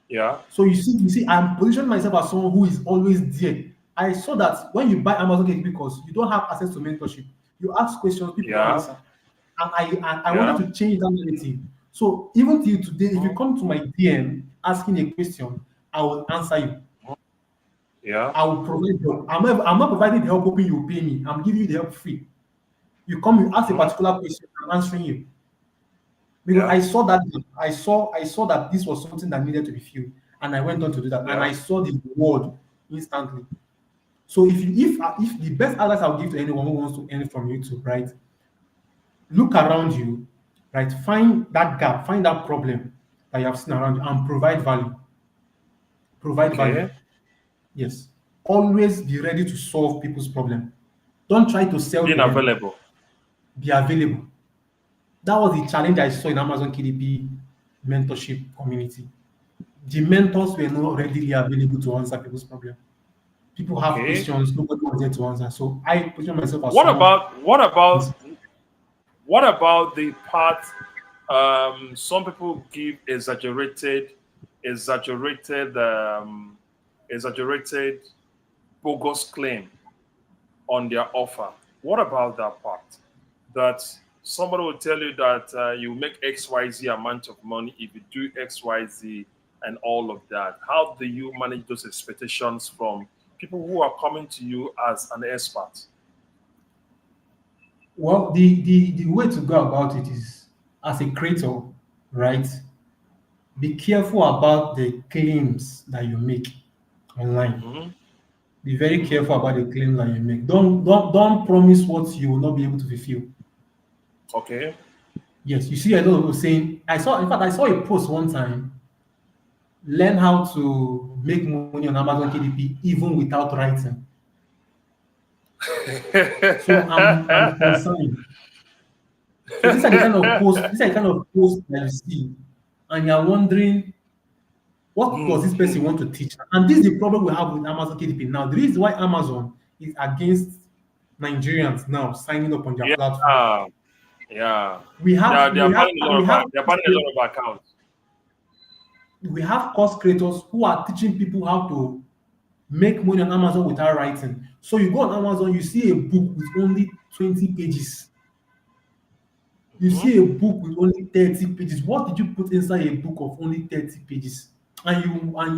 Speaker 1: Yeah.
Speaker 2: So you see, I'm positioning myself as someone who is always there. I saw that when you buy Amazon KDP because you don't have access to mentorship, you ask questions, people don't
Speaker 1: Yeah.
Speaker 2: answer. And I wanted
Speaker 1: Yeah.
Speaker 2: to change that narrative. So even till today, if you
Speaker 1: Mm.
Speaker 2: come to my DM asking a question, I will answer you.
Speaker 1: Yeah.
Speaker 2: I will provide help. I'm not providing the help hoping you pay me. I'm giving you the help free. You come, you ask a
Speaker 1: Mm.
Speaker 2: particular question, I'm answering you. Because
Speaker 1: Yeah.
Speaker 2: I saw that I saw that this was something that needed to be filled, and I went on to do that, and
Speaker 1: Yeah.
Speaker 2: I saw the reward instantly. So if the best advice I'll give to anyone who wants to earn from YouTube, right? Look around you, right? Find that gap, find that problem that you have seen around you, and provide value. Provide value.
Speaker 1: Okay.
Speaker 2: Yes. Always be ready to solve people's problem. Don't try to sell
Speaker 1: Being
Speaker 2: to them.
Speaker 1: available.
Speaker 2: Be available. That was the challenge I saw in Amazon KDP mentorship community. The mentors were not readily available to answer people's problem. People have
Speaker 1: Okay.
Speaker 2: questions, nobody was there to answer. So I position myself as
Speaker 1: What
Speaker 2: someone.
Speaker 1: about what about what about the part some people give exaggerated exaggerated bogus claim on their offer? What about that part? That somebody will tell you that you make XYZ amount of money if you do XYZ and all of that. How do you manage those expectations from people who are coming to you as an expert?
Speaker 2: Well, the way to go about it is as a creator, right? Be careful about the claims that you make online.
Speaker 1: Hmm.
Speaker 2: Be very
Speaker 1: Hmm.
Speaker 2: careful about the claims that you make. Don't promise what you will not be able to fulfill.
Speaker 1: Okay.
Speaker 2: Yes, you see a lot of people saying, I saw a post one time, learn how to make money on Amazon KDP even without writing. So I'm concerned. So these are the kind of posts that you see, and you're wondering what does this person want to teach? And this is the problem we have with Amazon KDP now. The reason why Amazon is against Nigerians now signing up on their platform.
Speaker 1: Yeah. Yeah.
Speaker 2: We have
Speaker 1: They are
Speaker 2: we have
Speaker 1: banning a lot
Speaker 2: we
Speaker 1: of
Speaker 2: have
Speaker 1: they're banning a lot of accounts.
Speaker 2: we have course creators who are teaching people how to make money on Amazon without writing. So you go on Amazon, you see a book with only 20 pages. You
Speaker 1: Hmm.
Speaker 2: see a book with only 30 pages. What did you put inside a book of only 30 pages? And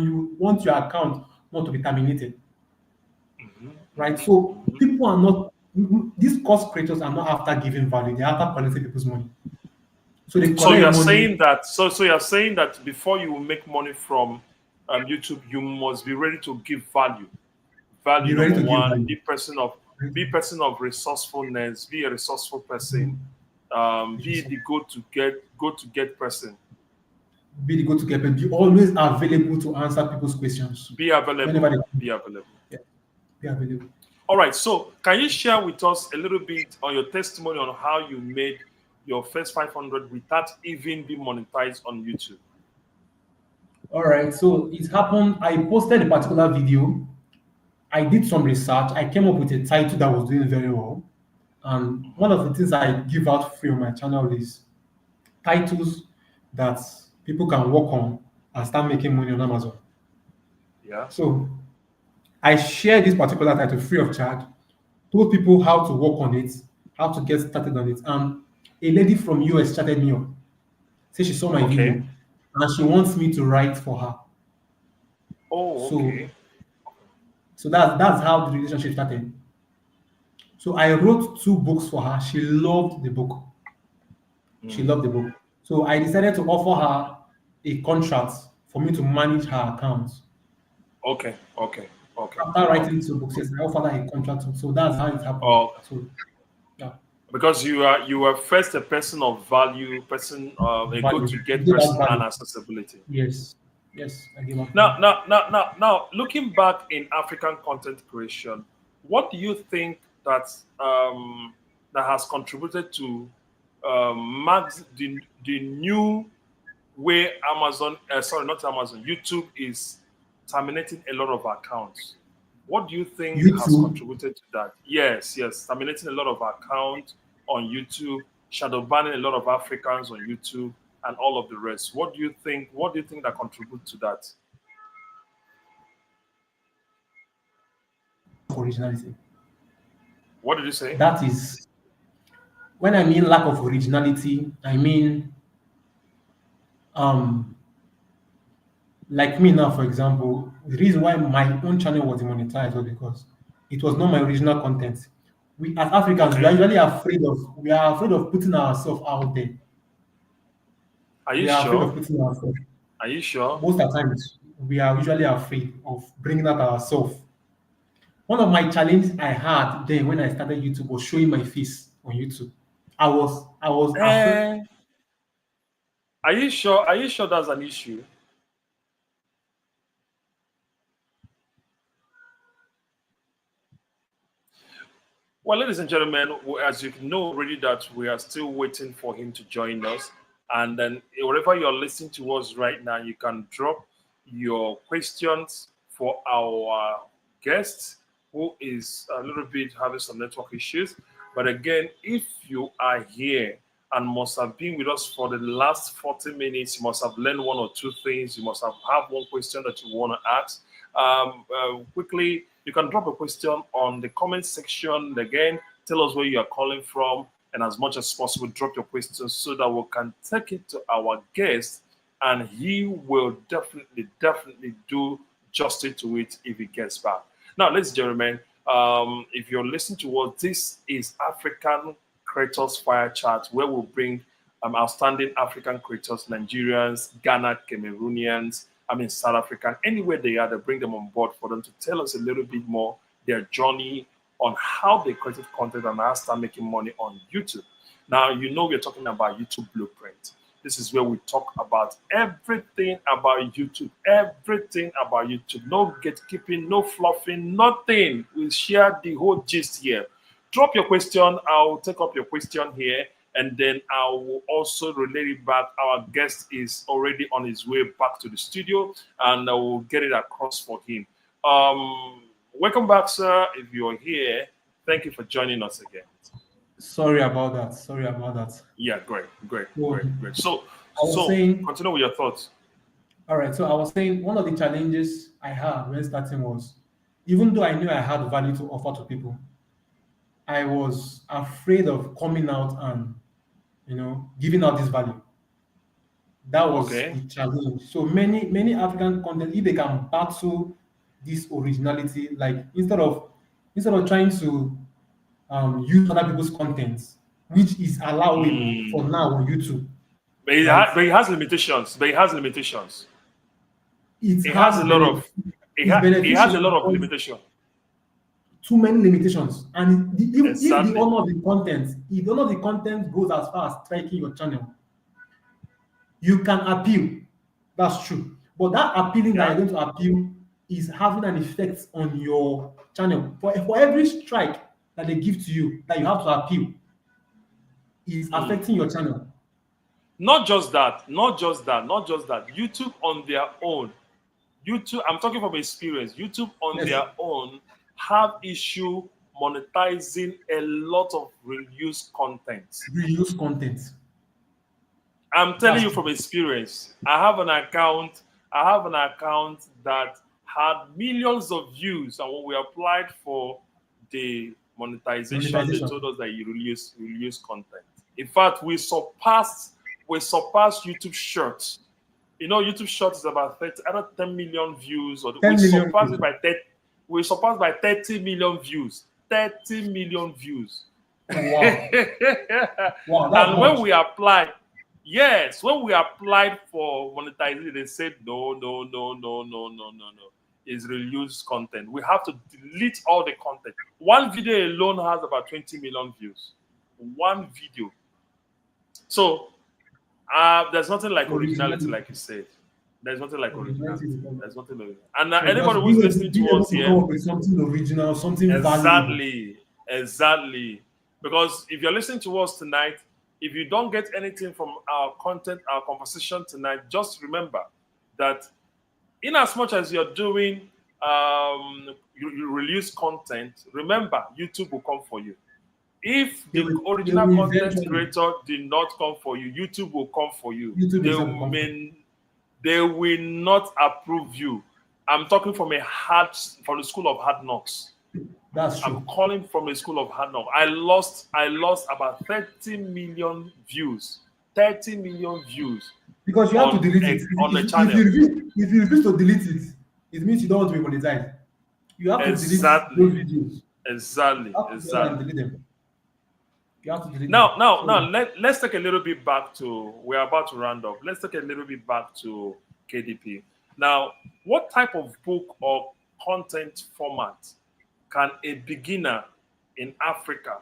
Speaker 2: you want your account not to be terminated,
Speaker 1: Hmm.
Speaker 2: right?
Speaker 1: Hmm.
Speaker 2: So
Speaker 1: Hmm.
Speaker 2: people are not. these course creators are not after giving value; they're after collecting people's money. So they
Speaker 1: So
Speaker 2: collect
Speaker 1: you're
Speaker 2: money.
Speaker 1: saying that so you're saying that before you will make money from YouTube, you must be ready to give value. Value
Speaker 2: Be ready
Speaker 1: number
Speaker 2: to give
Speaker 1: one:
Speaker 2: value.
Speaker 1: be person of resourcefulness. Be a resourceful person. Be the go to get person.
Speaker 2: Be the go-to get Be always available to answer people's questions
Speaker 1: Be
Speaker 2: whenever
Speaker 1: available.
Speaker 2: they come.
Speaker 1: Be available.
Speaker 2: Yeah, be available.
Speaker 1: All right. So can you share with us a little bit on your testimony on how you made your first 500 without even being monetized on YouTube?
Speaker 2: All right. So it happened. I posted a particular video. I did some research. I came up with a title that was doing very well. And one of the things I give out free on my channel is titles that people can work on and start making money on Amazon.
Speaker 1: Yeah.
Speaker 2: So I shared this particular title free of charge, told people how to work on it, how to get started on it. And a lady from US chatted me up, say she saw my
Speaker 1: Okay.
Speaker 2: video and she wants me to write for her.
Speaker 1: Oh,
Speaker 2: So
Speaker 1: okay.
Speaker 2: so that's how the relationship started. So I wrote two books for her. She loved the book. She
Speaker 1: Mm.
Speaker 2: loved the book. So I decided to offer her a contract for me to manage her account.
Speaker 1: Okay. Okay. Okay.
Speaker 2: After
Speaker 1: Okay.
Speaker 2: writing two books, yes, I offered her a contract. So that's how it happened.
Speaker 1: Oh,
Speaker 2: So yeah,
Speaker 1: because you are first a person of value, person a go
Speaker 2: value.
Speaker 1: to
Speaker 2: I
Speaker 1: get
Speaker 2: gave out
Speaker 1: person and
Speaker 2: value.
Speaker 1: accessibility.
Speaker 2: Yes. Yes, I gave out value.
Speaker 1: Now, looking back in African content creation, what do you think that has contributed to max the new way Amazon, sorry, not Amazon, YouTube is terminating a lot of accounts. What do you think has
Speaker 2: YouTube,
Speaker 1: contributed to that? Yes, yes, terminating a lot of accounts on YouTube, shadow banning a lot of Africans on YouTube, and all of the rest. What do you think? What do you think that contributes to that?
Speaker 2: originality.
Speaker 1: What did you say?
Speaker 2: That is, when I mean lack of originality, I mean, um, like me now, for example, the reason why my own channel was demonetized was because it was not my original content. We as Africans,
Speaker 1: Okay.
Speaker 2: we are afraid of putting ourselves out there.
Speaker 1: Are you
Speaker 2: We are afraid of
Speaker 1: sure?
Speaker 2: putting ourselves.
Speaker 1: Are you sure?
Speaker 2: Most of the times, we are usually afraid of bringing out ourselves. One of my challenges I had then when I started YouTube was showing my face on YouTube. I was afraid.
Speaker 1: Eh, are you sure? Are you sure that's an issue? Well, ladies and gentlemen, as you know already that we are still waiting for him to join us. And then wherever you're listening to us right now, you can drop your questions for our guest who is a little bit having some network issues. But again, if you are here and must have been with us for the last 40 minutes, you must have learned one or two things. You must have one question that you want to ask. Quickly, you can drop a question on the comment section. Again, tell us where you are calling from, and as much as possible, drop your questions so that we can take it to our guest, and he will definitely do justice to it if he gets back. Now, ladies and gentlemen, if you're listening to us, this is African Creators Fire Chat, where we'll bring outstanding African creators, Nigerians, Ghana, Cameroonians, South African, anywhere they are, they bring them on board for them to tell us a little bit more their journey on how they created content and how start making money on YouTube. Now, you know, we're talking about YouTube Blueprint. This is where we talk about everything about YouTube, everything about YouTube. No gatekeeping, no fluffing, nothing. We share the whole gist here. Drop your question. I'll take up your question here, and then I will also relay it back. Our guest is already on his way back to the studio, and I will get it across for him. Welcome back, sir. If you're here, thank you for joining us again.
Speaker 2: Sorry about that. Sorry about that.
Speaker 1: Yeah, great, great,
Speaker 2: So
Speaker 1: great, great. So,
Speaker 2: I was
Speaker 1: so
Speaker 2: saying,
Speaker 1: continue with your thoughts.
Speaker 2: all right. So I was saying one of the challenges I had when starting was, even though I knew I had value to offer to people, I was afraid of coming out and giving out this value. That was
Speaker 1: Okay.
Speaker 2: the challenge. So many African content, if they can battle this originality, like instead of trying to use other people's contents, which is allowable for
Speaker 1: Mm.
Speaker 2: now on YouTube,
Speaker 1: But
Speaker 2: right?
Speaker 1: but it has limitations. But it has limitations.
Speaker 2: It
Speaker 1: It has a
Speaker 2: has
Speaker 1: lot of
Speaker 2: it's
Speaker 1: it has
Speaker 2: beneficial
Speaker 1: a lot of
Speaker 2: because
Speaker 1: limitation.
Speaker 2: too many limitations. And if the
Speaker 1: Exactly.
Speaker 2: owner of the content, if the owner of the content goes as far as striking your channel, you can appeal. That's true. But that appealing that
Speaker 1: Yeah.
Speaker 2: you're going to appeal is having an effect on your channel. For every strike that they give to you that you have to appeal, is
Speaker 1: Mm.
Speaker 2: affecting your channel.
Speaker 1: Not just that. Not just that. Not just that. YouTube on their own. YouTube. I'm talking from experience. YouTube on
Speaker 2: Yes,
Speaker 1: their own have issue monetizing a lot of reused content.
Speaker 2: reuse content.
Speaker 1: I'm telling
Speaker 2: That's
Speaker 1: you
Speaker 2: true.
Speaker 1: from experience. I have an account. I have an account that had millions of views, and when we applied for the monetization, they
Speaker 2: Monetization.
Speaker 1: told us that you release content. In fact, we surpassed YouTube Shorts. You know, YouTube Shorts is about 30, either 10 million views, or
Speaker 2: 10 million views.
Speaker 1: we surpassed by 30 million views. 30 million views.
Speaker 2: Wow. Wow, that's
Speaker 1: And when
Speaker 2: much.
Speaker 1: we applied, yes, when we applied for monetization, they said no, no, no, no, no, no, no, no. It's reused content. We have to delete all the content. One video alone has about 20 million views. One video. So there's nothing like originality,
Speaker 2: Originality.
Speaker 1: like you said. There's nothing like
Speaker 2: Originality is
Speaker 1: originality.
Speaker 2: the problem.
Speaker 1: There's nothing like And
Speaker 2: So
Speaker 1: anybody
Speaker 2: just
Speaker 1: who's listening
Speaker 2: being
Speaker 1: to
Speaker 2: able
Speaker 1: us
Speaker 2: to
Speaker 1: here,
Speaker 2: come up with something original, something valuable.
Speaker 1: exactly, exactly. Because if you're listening to us tonight, if you don't get anything from our content, our conversation tonight, just remember that in as much as you're doing, you release content, remember YouTube will come for you. If
Speaker 2: They
Speaker 1: the
Speaker 2: will, they
Speaker 1: original
Speaker 2: will
Speaker 1: content
Speaker 2: eventually,
Speaker 1: creator did not come for you, YouTube will come for you.
Speaker 2: YouTube itself will come for you.
Speaker 1: They will not approve you. I'm talking from the school of hard knocks.
Speaker 2: That's
Speaker 1: I'm
Speaker 2: true.
Speaker 1: calling from a school of hard knocks. I lost about 30 million views. 30 million views
Speaker 2: Because you have to delete it.
Speaker 1: on the
Speaker 2: If
Speaker 1: channel.
Speaker 2: you refuse to delete it, it means you don't want to be monetized. You have to delete
Speaker 1: Exactly.
Speaker 2: those videos.
Speaker 1: Exactly.
Speaker 2: You have to go there and
Speaker 1: Exactly.
Speaker 2: delete them. You have to delete
Speaker 1: Now,
Speaker 2: them.
Speaker 1: now,
Speaker 2: So,
Speaker 1: now, let's take a little bit back to, we're about to round up. Let's take a little bit back to KDP. Now, what type of book or content format can a beginner in Africa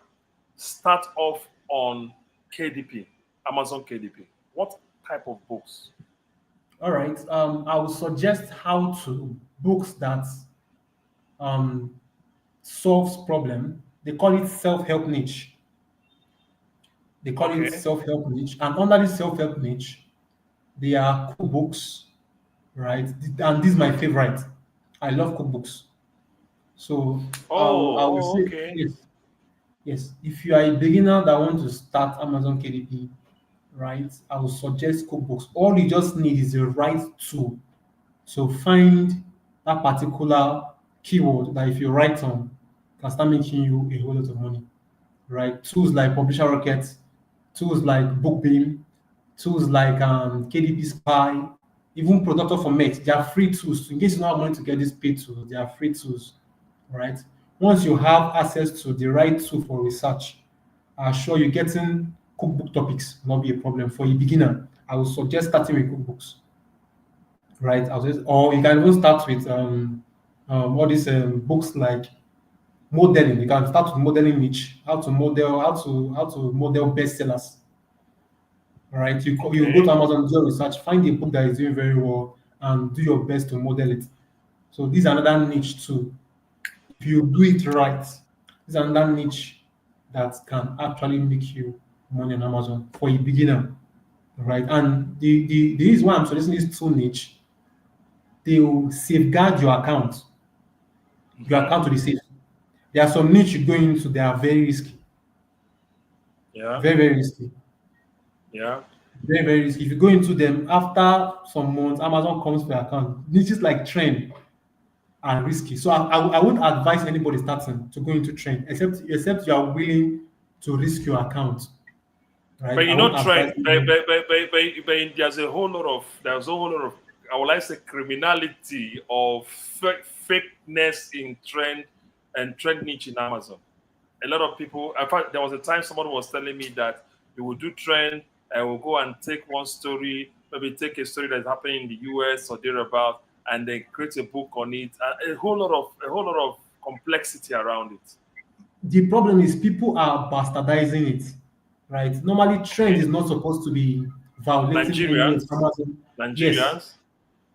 Speaker 1: start off on KDP, Amazon KDP? What type of books?
Speaker 2: all right. I would suggest how to books that um, solves problem. They call it self-help niche. They call it
Speaker 1: Okay.
Speaker 2: self-help niche. And under this self-help niche, there are cookbooks, right? And this is my favorite. I love cookbooks. So I will
Speaker 1: Oh,
Speaker 2: say
Speaker 1: okay.
Speaker 2: yes, yes. If you are a beginner that want to start Amazon KDP, right? I will suggest cookbooks. All you just need is the right tool. So find that particular keyword that if you write on can start making you a whole lot of money, right? Tools like Publisher Rocket, tools like Bookbeam, tools like KDP Spy, even Productor for Mates. They are free tools. In case you don't have money to get these paid tools, they are free tools, right? Once you have access to the right tool for research, I assure you getting cookbook topics will not be a problem for a beginner. I would suggest starting with cookbooks, right? Or you can even start with all these books like modeling. You can start with modeling niche, how to model bestsellers. Right? You go to
Speaker 1: Okay.
Speaker 2: Amazon, do your research, find a book that is doing very well, and do your best to model it. So this is another niche too. If you do it right, this is another niche that can actually make you money on Amazon for a beginner, right? And the reason why I'm suggesting these two niche, they will safeguard your
Speaker 1: Hmm.
Speaker 2: account to be safe. There are some niche you go into, they are very risky,
Speaker 1: Yeah.
Speaker 2: very, very risky.
Speaker 1: Yeah.
Speaker 2: Very, very risky. If you go into them after some months, Amazon comes for your account. Niches like trend are risky. So I wouldn't advise anybody starting to go into trend except you are willing to risk your account. Right?
Speaker 1: But
Speaker 2: I
Speaker 1: you
Speaker 2: won't
Speaker 1: know,
Speaker 2: advise
Speaker 1: trend.
Speaker 2: you.
Speaker 1: There's a whole lot of. I would like to say criminality of fakeness in trend and trend niche in Amazon. a lot of people. In fact, there was a time somebody was telling me that you will do trend and will go and take one story, maybe take a story that's happening in the US or thereabout, and then create a book on it. A whole lot of complexity around it.
Speaker 2: The problem is people are bastardizing it, right? Normally, trend
Speaker 1: Okay,
Speaker 2: is not supposed to be violating any of
Speaker 1: Nigerians,
Speaker 2: Amazon. Yes,
Speaker 1: Nigerians.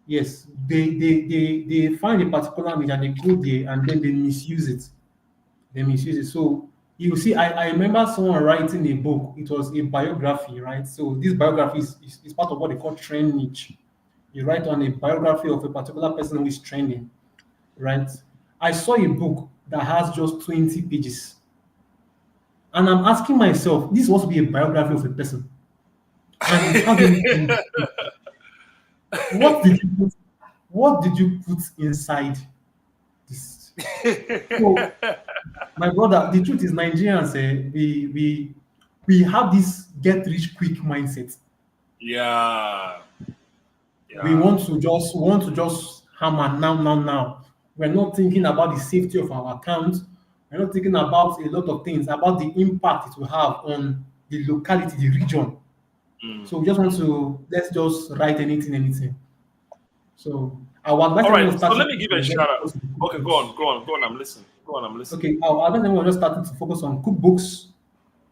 Speaker 2: yes. They find a particular niche and they go there and then they misuse it. They misuse it. So you see, I remember someone writing a book. It was a biography, right? So this biography is part of what they call trend niche. You write on a biography of a particular person who is trending, right? I saw a book that has just 20 pages. And I'm asking myself, this was to be a biography of a person, and it has only 20 pages. What did you put, what did you put inside this? So, my brother, the truth is Nigerians, we have this get rich quick mindset.
Speaker 1: Yeah,
Speaker 2: We
Speaker 1: yeah.
Speaker 2: want to just hammer now. We're not thinking about the safety of our account. We're not thinking about a lot of things, about the impact it will have on the locality, the region.
Speaker 1: Mm,
Speaker 2: So we just want
Speaker 1: mm.
Speaker 2: to let's just write anything. So I would advise
Speaker 1: All right.
Speaker 2: everyone
Speaker 1: So let
Speaker 2: starting
Speaker 1: me
Speaker 2: to
Speaker 1: give a
Speaker 2: just
Speaker 1: shout out.
Speaker 2: focus on
Speaker 1: Okay, go
Speaker 2: cookbooks.
Speaker 1: on, go on, go on. I'm listening. Go on, I'm listening.
Speaker 2: Okay, I would advise everyone just starting to focus on cookbooks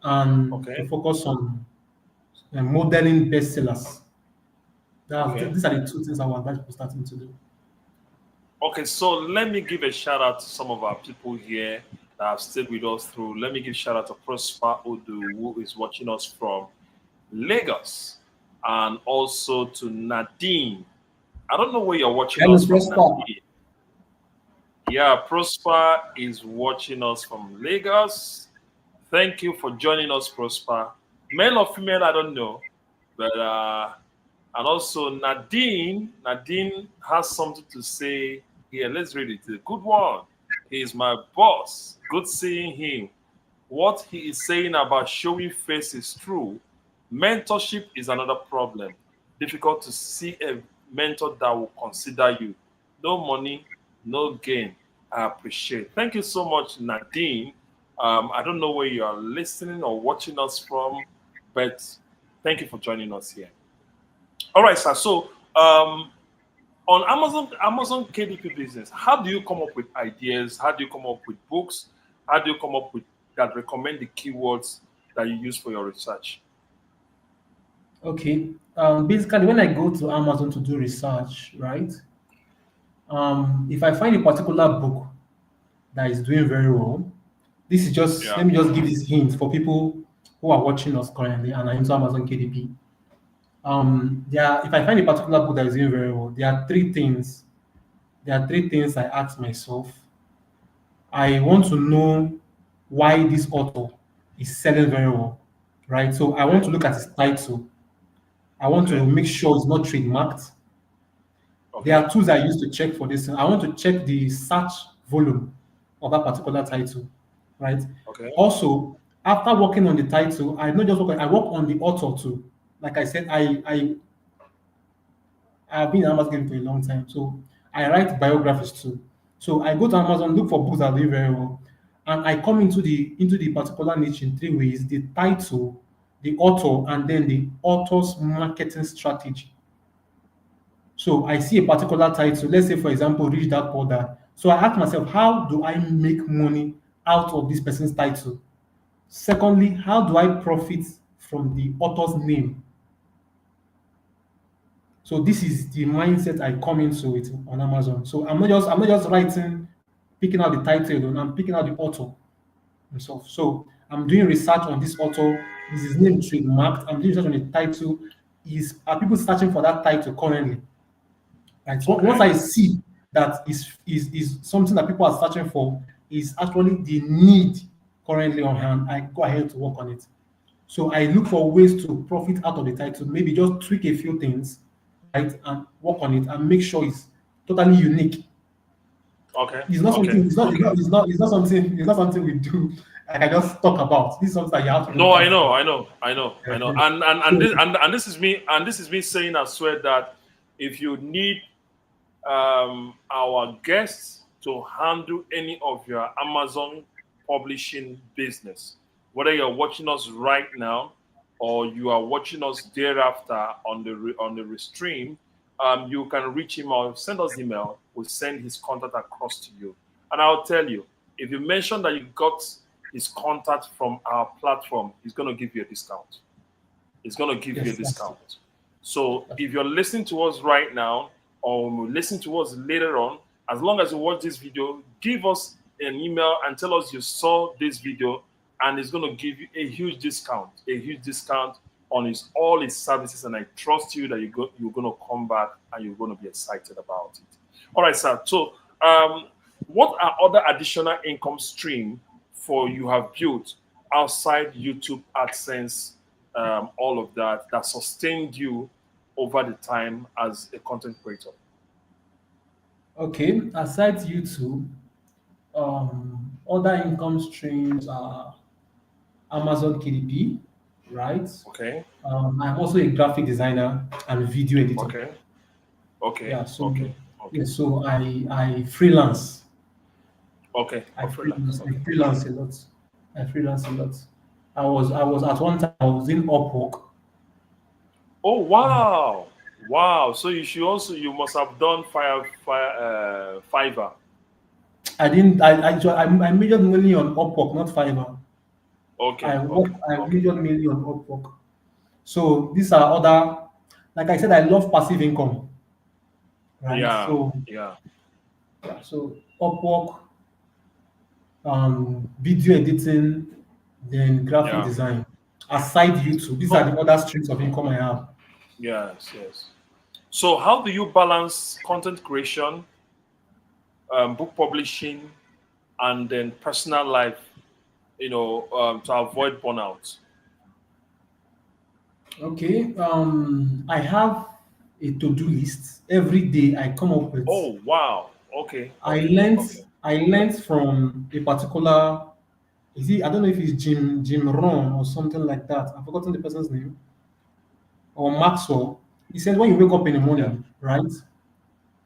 Speaker 2: and to
Speaker 1: Okay,
Speaker 2: focus on modeling bestsellers.
Speaker 1: okay.
Speaker 2: These are the two things I would advise people starting to do.
Speaker 1: Okay, so let me give a shout out to some of our people here that have stayed with us through. Let me give shout out to Prosper Odu, who is watching us from Lagos, and also to Nadine. I don't know where you're watching
Speaker 2: Hello,
Speaker 1: us from,
Speaker 2: Prosper.
Speaker 1: Nadine. Yeah, Prosper is watching us from Lagos. Thank you for joining us, Prosper. Male or female, I don't know, but and also Nadine. Nadine has something to say here. Let's read it. It's a good one. He is my boss. Good seeing him. What he is saying about showing face is true. Mentorship is another problem. Difficult to see a mentor that will consider you. No money, no gain. I appreciate. Thank you so much, Nadine. I don't know where you are listening or watching us from, but thank you for joining us here. All right, sir. So on Amazon KDP business, how do you come up with ideas? How do you come up with books? How do you come up with that recommend the keywords that you use for your research?
Speaker 2: Okay. Basically, when I go to Amazon to do research, right? If I find a particular book that is doing very well, this is just
Speaker 1: Yeah.
Speaker 2: let me just give this hint for people who are watching us currently and are into Amazon KDP. If I find a particular book that is doing very well, there are three things. There are three things I ask myself. I want to know why this author is selling very well, right? So I want
Speaker 1: Okay.
Speaker 2: to look at his title. I want to
Speaker 1: Okay.
Speaker 2: make sure it's not trademarked. There
Speaker 1: Okay.
Speaker 2: are tools I use to check for this. I want to check the search volume of that particular title, right?
Speaker 1: Okay.
Speaker 2: Also, after working on the title, I not just work, I work on the author too. Like I said, I've been in Amazon for a long time, so I write biographies too. So I go to Amazon, look for books that do very well, and I come into the particular niche in three ways: the title, the author, and then the author's marketing strategy. So I see a particular title, let's say for example, Reach That Poor Dad. So I ask myself, how do I make money out of this person's title? Secondly, how do I profit from the author's name? So this is the mindset I come into it on Amazon. So I'm not just writing, picking out the title alone, I'm picking out the author himself. So I'm doing research on this author. Is his name trademarked? I'm doing research on the title. Are people searching for that title currently? Right. So once
Speaker 1: Okay.
Speaker 2: I see that is something that people are searching for is actually the need currently on hand, I go ahead to work on it. So I look for ways to profit out of the title, maybe just tweak a few things, right, and work on it and make sure it's totally unique.
Speaker 1: Okay.
Speaker 2: It's not
Speaker 1: Okay.
Speaker 2: something. It's not. It's
Speaker 1: Okay.
Speaker 2: not. It's not. It's not something. It's not something we do. I can just talk about. This is something that you have to
Speaker 1: No,
Speaker 2: look
Speaker 1: I
Speaker 2: out
Speaker 1: know,
Speaker 2: for.
Speaker 1: I know, I know, I know.
Speaker 2: Uh-huh.
Speaker 1: And
Speaker 2: So
Speaker 1: this and this is me saying I swear that if you need our guests to handle any of your Amazon publishing business. Whether you're watching us right now or you are watching us thereafter on the stream, you can reach him or send us email. We'll send his contact across to you. And I'll tell you, if you mention that you got his contact from our platform, he's going to give you a discount. He's going to give you a
Speaker 2: Yes,
Speaker 1: discount. So if you're listening to us right now or listen to us later on, as long as you watch this video, give us an email and tell us you saw this video, and it's going to give you a huge discount on all his services. And I trust you that you're going to come back and you're going to be excited about it. All right, sir. So what are other additional income stream for you have built outside YouTube, AdSense, all of that sustained you over the time as a content creator?
Speaker 2: Okay, aside YouTube, other income streams are Amazon KDP, right?
Speaker 1: Okay,
Speaker 2: I'm also a graphic designer and video editor.
Speaker 1: okay, okay,
Speaker 2: Yeah, so
Speaker 1: okay, okay,
Speaker 2: yeah, so I freelance.
Speaker 1: okay.
Speaker 2: I
Speaker 1: For freelance,
Speaker 2: freelance. I
Speaker 1: okay.
Speaker 2: freelance a lot. I freelance a lot. I was at one time I was in Upwork.
Speaker 1: Oh wow, wow! So you must have done Fiverr.
Speaker 2: I didn't. I majored mainly on Upwork, not Fiverr.
Speaker 1: Okay,
Speaker 2: I
Speaker 1: okay,
Speaker 2: majored mainly on Upwork. So these are other. Like I said, I love passive income, right?
Speaker 1: yeah,
Speaker 2: So
Speaker 1: yeah,
Speaker 2: yeah, so Upwork, video editing, then graphic
Speaker 1: yeah.
Speaker 2: design. Aside YouTube, these are
Speaker 1: So
Speaker 2: the other streams of income I have.
Speaker 1: yes, yes. So how do you balance content creation, book publishing, and then personal life? To avoid burnout.
Speaker 2: Okay. I have a to-do list. Every day I come up with.
Speaker 1: Oh wow. Okay,
Speaker 2: I
Speaker 1: okay,
Speaker 2: learned
Speaker 1: okay.
Speaker 2: I learned from a particular, is he, I don't know if it's Jim Rohn or something like that. I've forgotten the person's name. Or Maxwell. He said when you wake up in the
Speaker 1: Yeah.
Speaker 2: morning, right?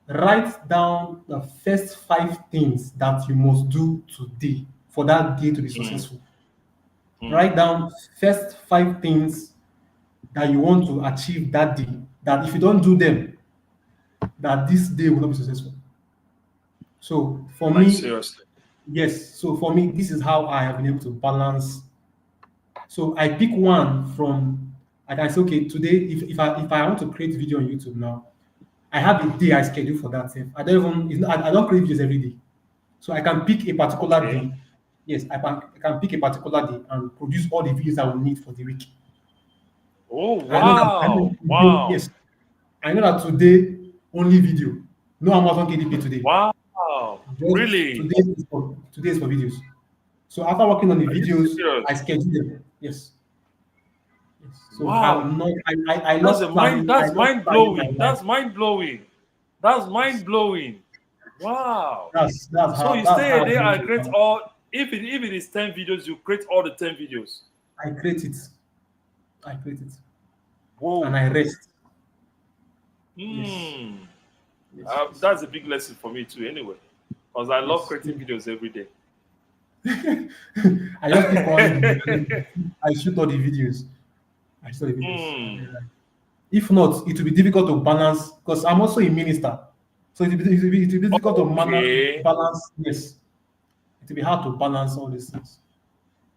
Speaker 2: Write down the first 5 things that you must do today for that day to be
Speaker 1: Mm,
Speaker 2: successful.
Speaker 1: mm,
Speaker 2: Write down first 5 things that you want to achieve that day. That if you don't do them, that this day will not be successful. So for
Speaker 1: like
Speaker 2: me,
Speaker 1: seriously.
Speaker 2: yes. So for me, this is how I have been able to balance. So I pick one from. I can say, okay, today if I want to create video on YouTube now, I have a day I schedule for that. I don't even. I don't create videos every day. So I can pick a particular
Speaker 1: Okay.
Speaker 2: day. Yes, I can pick a particular day and produce all the videos I will need for the week.
Speaker 1: Oh
Speaker 2: I know
Speaker 1: wow.
Speaker 2: today,
Speaker 1: Wow.
Speaker 2: yes, I know that today only video. No Amazon KDP today.
Speaker 1: Wow.
Speaker 2: Just
Speaker 1: Really?
Speaker 2: today is for videos. So after working on the
Speaker 1: Are you
Speaker 2: videos, I
Speaker 1: serious?
Speaker 2: schedule them. Yes. Yes. So
Speaker 1: Wow.
Speaker 2: I'm not. I love planning. I
Speaker 1: That's
Speaker 2: love
Speaker 1: mind
Speaker 2: planning
Speaker 1: blowing.
Speaker 2: my life.
Speaker 1: That's mind blowing. That's
Speaker 2: Yes.
Speaker 1: mind blowing. Wow. So you
Speaker 2: That's
Speaker 1: stay a
Speaker 2: how I've
Speaker 1: day
Speaker 2: been able
Speaker 1: and
Speaker 2: to
Speaker 1: create
Speaker 2: balance.
Speaker 1: all, if it is 10 videos, you create all the 10 videos.
Speaker 2: I create it. I create it, and
Speaker 1: Whoa.
Speaker 2: I rest. Yes.
Speaker 1: Hmm.
Speaker 2: Yes. Yes.
Speaker 1: That's a big lesson for me too, anyway. Because I love
Speaker 2: Yes.
Speaker 1: creating videos every day.
Speaker 2: I just pick one day and then I shoot all the videos. I shoot all the videos. And
Speaker 1: Hmm.
Speaker 2: then, if not, it will be difficult to balance because I'm also a minister. So it will be difficult to
Speaker 1: Okay.
Speaker 2: balance. Yes, it will be hard to balance all these things.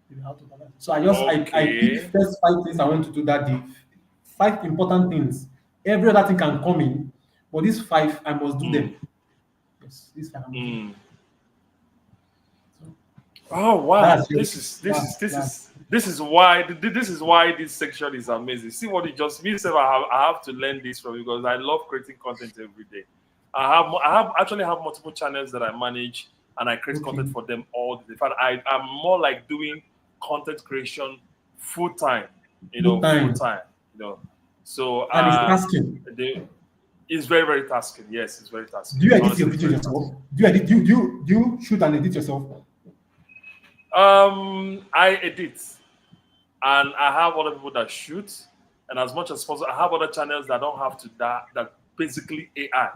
Speaker 2: It will be hard to balance. So I pick
Speaker 1: Okay.
Speaker 2: first 5 things I want to do that day. 5 important things. Every other thing can come in, but these 5 I must do
Speaker 1: Hmm.
Speaker 2: them. Yes, these 5 I must do them.
Speaker 1: Hmm.
Speaker 2: So
Speaker 1: Oh wow.
Speaker 2: that's just that's
Speaker 1: This is why this section is amazing. See what you just me said. I have to learn this from you because I love creating content every day. I actually have multiple channels that I manage and I create
Speaker 2: okay.
Speaker 1: content for them all the time. In fact, I'm more like doing content creation full time,
Speaker 2: Full
Speaker 1: full
Speaker 2: time.
Speaker 1: time, you know. So
Speaker 2: And it's tasking.
Speaker 1: it's very, very tasking. Yes, it's very
Speaker 2: Do
Speaker 1: tasking.
Speaker 2: you edit your
Speaker 1: Honestly, it's
Speaker 2: videos
Speaker 1: very
Speaker 2: yourself?
Speaker 1: tasking.
Speaker 2: Do you shoot and edit yourself?
Speaker 1: I edit and I have other people that shoot, and as much as possible, I have other channels that don't have to that basically AI.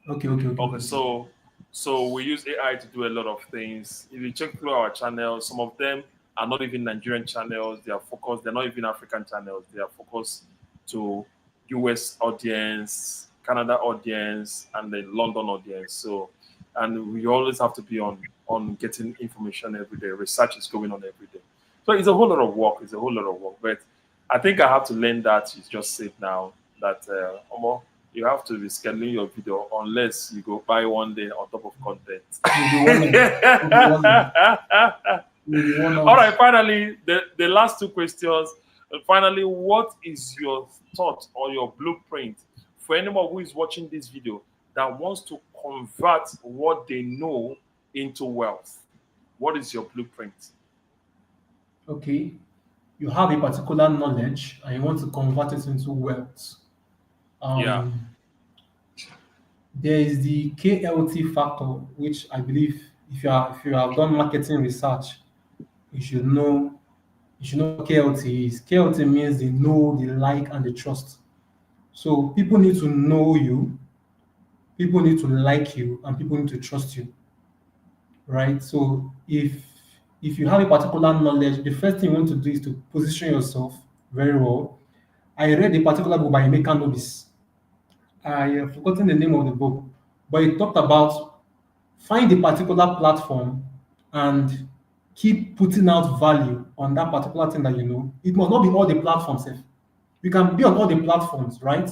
Speaker 2: Okay, okay, okay,
Speaker 1: Okay,
Speaker 2: okay, okay.
Speaker 1: so So we use AI to do a lot of things. If you check through our channels, some of them are not even Nigerian channels. They are focused. They're not even African channels. They are focused to US audience, Canada audience, and the London audience. So, and we always have to be on getting information every day. Research is going on every day. So it's a whole lot of work. It's a whole lot of work. But I think I have to learn that. You just said now that Omo, you have to be scheduling your video unless you go buy one day on top of content.
Speaker 2: You'll be wondering. You'll be wondering. You'll be
Speaker 1: All
Speaker 2: wondering.
Speaker 1: right, finally, the last two questions. Finally, what is your thought or your blueprint for anyone who is watching this video that wants to convert what they know into wealth? What is your blueprint?
Speaker 2: Okay, you have a particular knowledge and you want to convert it into wealth.
Speaker 1: Yeah.
Speaker 2: Um, there is the KLT factor, which I believe if you have done marketing research, you should know you should know what KLT is. KLT means the know, the like, and the trust. So people need to know you, people need to like you, and people need to trust you, right? So if you have a particular knowledge, the first thing you want to do is to position yourself very well. I read a particular book by Emeka Nobis. I have forgotten the name of the book, but it talked about find a particular platform and keep putting out value on that particular thing that you know. It must not be all the platforms. You can be on all the platforms, right?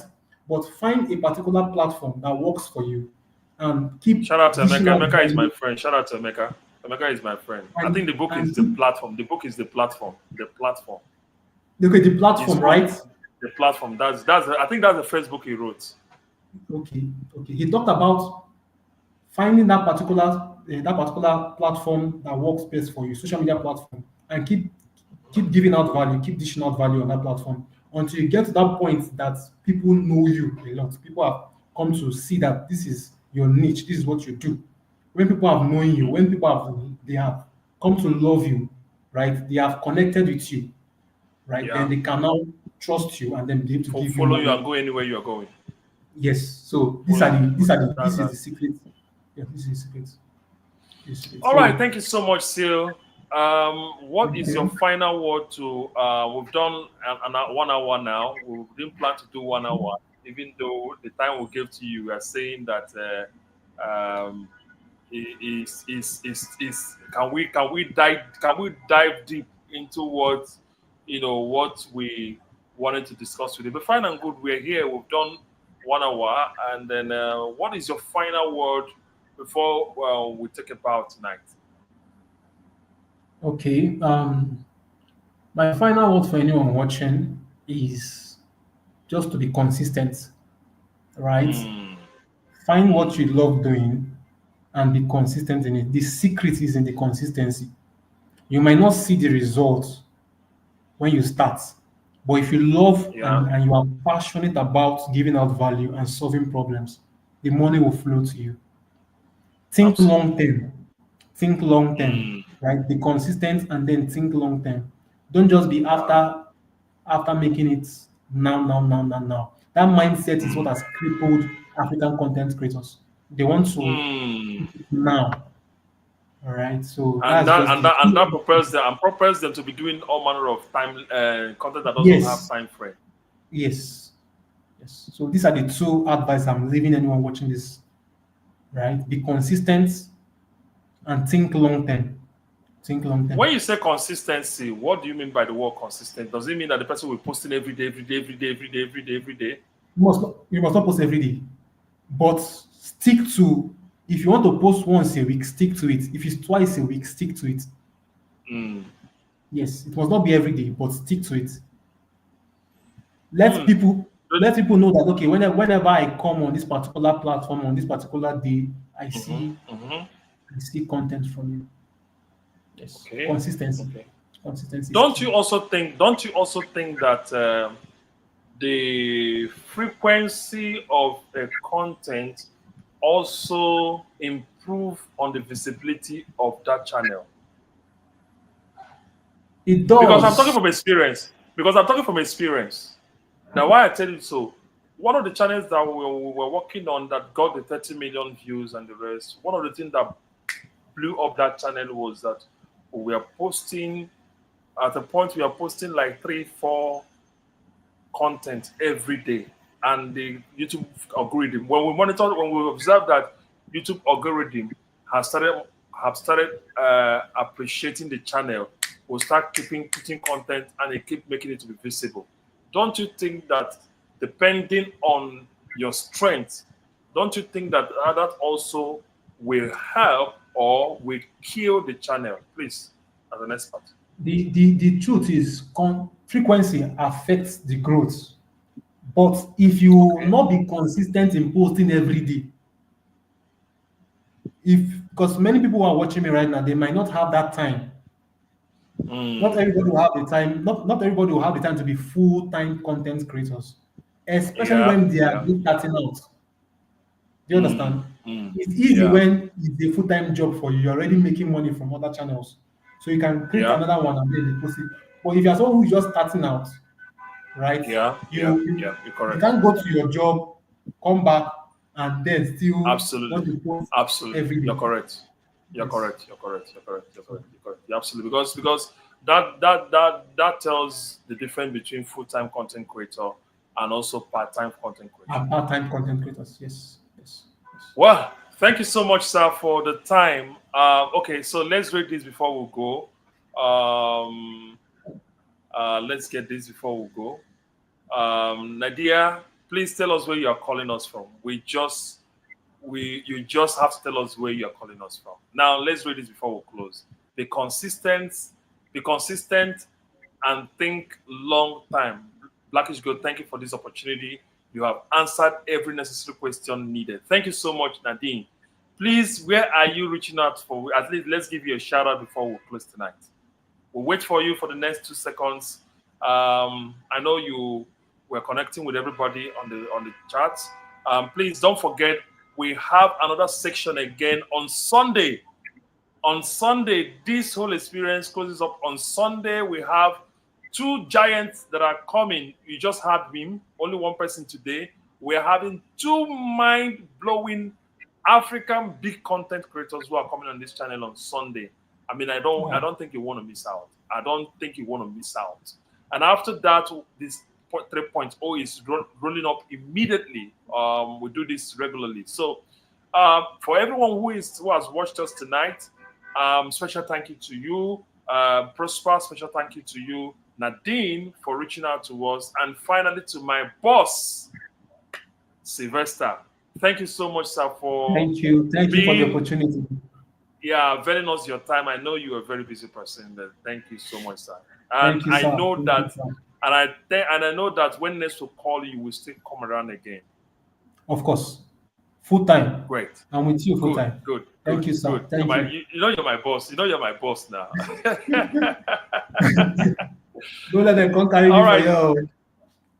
Speaker 2: But find a particular platform that works for you and keep
Speaker 1: Shout out to
Speaker 2: dishing
Speaker 1: Emeka.
Speaker 2: out
Speaker 1: Emeka is my
Speaker 2: value
Speaker 1: friend. Shout out to Emeka. Emeka is my friend. I think
Speaker 2: and
Speaker 1: the book is
Speaker 2: and
Speaker 1: the
Speaker 2: keep
Speaker 1: platform. The book is the platform. The platform.
Speaker 2: okay, the
Speaker 1: His
Speaker 2: platform,
Speaker 1: book,
Speaker 2: right?
Speaker 1: the platform. That's. I think that's the first book he wrote.
Speaker 2: Okay, okay. He talked about finding that particular platform that works best for you, social media platform, and keep giving out value, keep dishing out value on that platform until you get to that point that people know you a lot. People have come to see that this is your niche, this is what you do. When people have known you, when people have come to love you, right? They have connected with you, right? Then
Speaker 1: Yeah.
Speaker 2: they can now trust you and then be able to give you
Speaker 1: Follow you
Speaker 2: money.
Speaker 1: and go anywhere you are going.
Speaker 2: Yes. So
Speaker 1: Follow you.
Speaker 2: this is
Speaker 1: That.
Speaker 2: the secret. Yeah, this is the secret. This is the secret.
Speaker 1: All right.
Speaker 2: So
Speaker 1: Thank you so much, Seal. What is your
Speaker 2: okay.
Speaker 1: final word to? We've done an 1 hour now. We didn't plan to do 1 hour, even though the time we gave to you, we are saying that. Is can we dive deep into what we wanted to discuss today? But fine and good, we're here. We've done 1 hour, and then what is your final word before we take a bow tonight?
Speaker 2: Okay. My final word for anyone watching is just to be consistent, right?
Speaker 1: Mm,
Speaker 2: Find what
Speaker 1: mm,
Speaker 2: you love doing and be consistent in it. The secret is in the consistency. You might not see the results when you start, but if you love
Speaker 1: yeah,
Speaker 2: and you are passionate about giving out value and solving problems, the money will flow to you. Think long
Speaker 1: absolutely.
Speaker 2: term. Think long term,
Speaker 1: Mm,
Speaker 2: right? Be consistent and then think long term. Don't just be
Speaker 1: yeah.
Speaker 2: after making it now. That mindset is what
Speaker 1: Mm,
Speaker 2: has crippled African content creators. They want to
Speaker 1: mm.
Speaker 2: now. All right. So
Speaker 1: And
Speaker 2: that's
Speaker 1: that
Speaker 2: just
Speaker 1: and
Speaker 2: the
Speaker 1: that and that prepares them to be doing all manner of time content that doesn't have
Speaker 2: yes,
Speaker 1: time frame.
Speaker 2: yes, yes. So these are the two advice I'm leaving anyone watching this. Right. Be consistent and think long term. Think long
Speaker 1: When
Speaker 2: term.
Speaker 1: you say consistency, what do you mean by the word consistent? Does it mean that the person will posting every day, every day, every day, every day, every day, every day?
Speaker 2: You must not post every day. But stick to if you want to post once a week, stick to it. If it's twice a week, stick to it.
Speaker 1: Mm.
Speaker 2: Yes, it must not be every day, but stick to it. Let
Speaker 1: Mm.
Speaker 2: people
Speaker 1: Good.
Speaker 2: let people know that okay, whenever I come on this particular platform on this particular day,
Speaker 1: Mm-hmm. Mm-hmm.
Speaker 2: I see content from you. Yes,
Speaker 1: Okay.
Speaker 2: consistency.
Speaker 1: Okay.
Speaker 2: Consistency is
Speaker 1: Don't
Speaker 2: key.
Speaker 1: you also think? Don't you also think that the frequency of the content also improve on the visibility of that channel?
Speaker 2: It
Speaker 1: Because I'm talking
Speaker 2: does.
Speaker 1: from experience. Because I'm talking from experience. Now, why I tell you so? one of the channels that we were working on that got the 30 million views and the rest, one of the things that blew up that channel was that we are posting, at a point we are posting like 3, 4 content every day. And the YouTube algorithm, when we monitor, when we observe that YouTube algorithm has started appreciating the channel, we'll start keeping putting content and it keep making it to be visible. Don't you think that depending on your strength, don't you think that that also will help or will kill the channel? Please, as an expert.
Speaker 2: The truth is frequency affects the growth. But if you
Speaker 1: Okay.
Speaker 2: not be consistent in posting every day, if because many people who are watching me right now, they might not have that time. Not
Speaker 1: Mm.
Speaker 2: everybody will have the time. Not everybody will have the time to be full-time content creators, especially
Speaker 1: Yeah,
Speaker 2: when they are
Speaker 1: yeah.
Speaker 2: just starting out. Do you
Speaker 1: Mm,
Speaker 2: understand?
Speaker 1: mm,
Speaker 2: It's easy
Speaker 1: yeah,
Speaker 2: when it's a full-time job for you. You're already making money from other channels, so you can create
Speaker 1: yeah,
Speaker 2: another one and then you post it. But if you're someone who's just starting out, right?
Speaker 1: yeah, yeah,
Speaker 2: You you,
Speaker 1: yeah. You're
Speaker 2: you
Speaker 1: correct.
Speaker 2: can't go to your job, come back, and then still want
Speaker 1: Absolutely,
Speaker 2: to post
Speaker 1: absolutely.
Speaker 2: every
Speaker 1: You're
Speaker 2: day.
Speaker 1: correct. You're
Speaker 2: Yes.
Speaker 1: correct. You're correct. You're correct. You're
Speaker 2: So,
Speaker 1: correct. You're correct. Yeah, absolutely. Because that tells the difference between full-time content creator and also part-time content creator.
Speaker 2: and part-time content creators. Yes. Yes. Yes.
Speaker 1: Well, thank you so much, sir, for the time. Okay, so let's read this before we go. Um, let's get this before we go. Nadia, please tell us where you are calling us from. You just have to tell us where you are calling us from. Now let's read this before we close. Be consistent and think long time. Blackish Gold, thank you for this opportunity. You have answered every necessary question needed. Thank you so much, Nadine. Please, where are you reaching out for? At least let's give you a shout out before we close tonight. We'll wait for you for the next 2 seconds. I know you were connecting with everybody on the chat. Please don't forget we have another section again on Sunday. On Sunday, this whole experience closes up. On Sunday, we have two giants that are coming. You just had him, only one person today. We're having two mind-blowing African big content creators who are coming on this channel on Sunday. I mean, I
Speaker 2: Wow.
Speaker 1: don't think you want to miss out. I don't think you want to miss out. And after that, this 3.0 is rolling up immediately. We do this regularly. So for everyone who has watched us tonight, special thank you to you, Prosper. Special thank you to you, Nadine, for reaching out to us, and finally to my boss, Sylvester. Thank you so much, sir, for
Speaker 2: Thank you. Thank you for the
Speaker 1: being
Speaker 2: opportunity.
Speaker 1: availing us your time. I know you're a very busy person. But thank you so much, sir. And
Speaker 2: Thank you,
Speaker 1: I
Speaker 2: sir.
Speaker 1: know
Speaker 2: Thank you,
Speaker 1: that,
Speaker 2: sir.
Speaker 1: and I know that when next we call you, we'll still come around again.
Speaker 2: Of course. Full time.
Speaker 1: Great.
Speaker 2: I'm with you full
Speaker 1: Good,
Speaker 2: time.
Speaker 1: good, good,
Speaker 2: Thank you, sir.
Speaker 1: good.
Speaker 2: Thank you.
Speaker 1: You know you're my boss. You know you're my boss now.
Speaker 2: Don't let them come carry
Speaker 1: All
Speaker 2: me for
Speaker 1: right.
Speaker 2: you.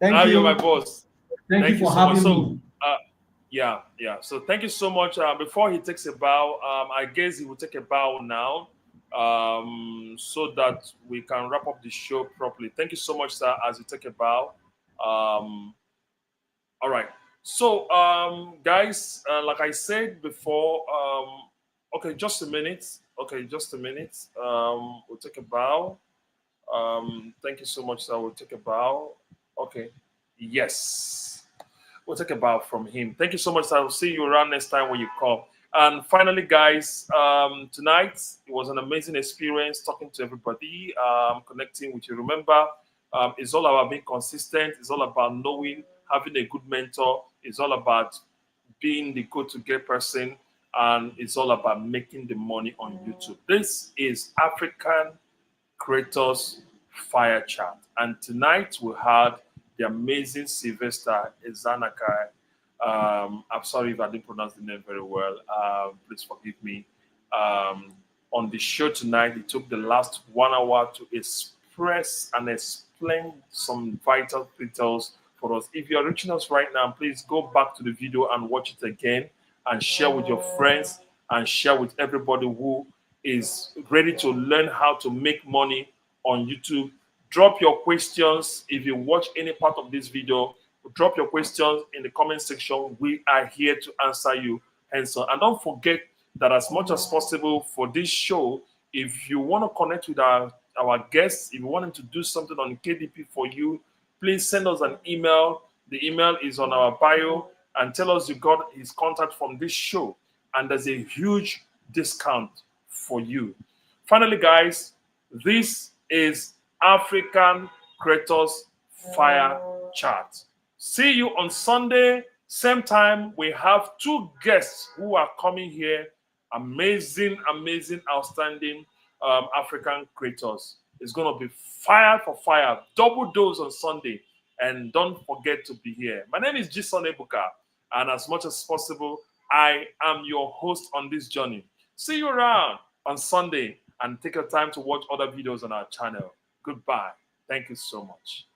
Speaker 2: Thank
Speaker 1: Now you're my
Speaker 2: you.
Speaker 1: boss.
Speaker 2: Thank you
Speaker 1: Thank you
Speaker 2: for
Speaker 1: so much.
Speaker 2: having
Speaker 1: So,
Speaker 2: me.
Speaker 1: yeah, yeah. So thank you so much. Before he takes a bow, I guess he will take a bow now, so that we can wrap up the show properly. Thank you so much, sir. As you take a bow. Um, all right. So, guys, like I said before, okay, just a minute. Okay, just a minute. We'll take a bow. Thank you so much, sir. We'll take a bow. Okay. Yes. We'll take a bow from him. Thank you so much, sir. I'll see you around next time when you come. And finally, guys, tonight it was an amazing experience talking to everybody, connecting with you. Remember, it's all about being consistent. It's all about knowing, having a good mentor. It's all about being the go-to-get person, and it's all about making the money on YouTube. This is African Creatorz Fire Chat. And tonight we had the amazing Sylvester Ezanakai. I'm sorry if I didn't pronounce the name very well. Please forgive me. On the show tonight, he took the last 1 hour to express and explain some vital details for us. If you're reaching us right now, please go back to the video and watch it again and share with your friends and share with everybody who is ready to learn how to make money on YouTube. Drop your questions. If you watch any part of this video, Drop your questions in the comment section. We are here to answer you. And don't forget that as much as possible for this show, if you want to connect with our guests, if you want them to do something on KDP for you, please send us an email. The email is on our bio, and tell us you got his contact from this show. And there's a huge discount for you. Finally, guys, this is African Creatorz Fire Chat. See you on Sunday, same time. We have 2 guests who are coming here. Amazing, amazing, outstanding African creators. It's going to be fire for fire, double dose on Sunday. And don't forget to be here. My name is Jason Ebuka, and as much as possible, I am your host on this journey. See you around on Sunday, and take your time to watch other videos on our channel. Goodbye. Thank you so much.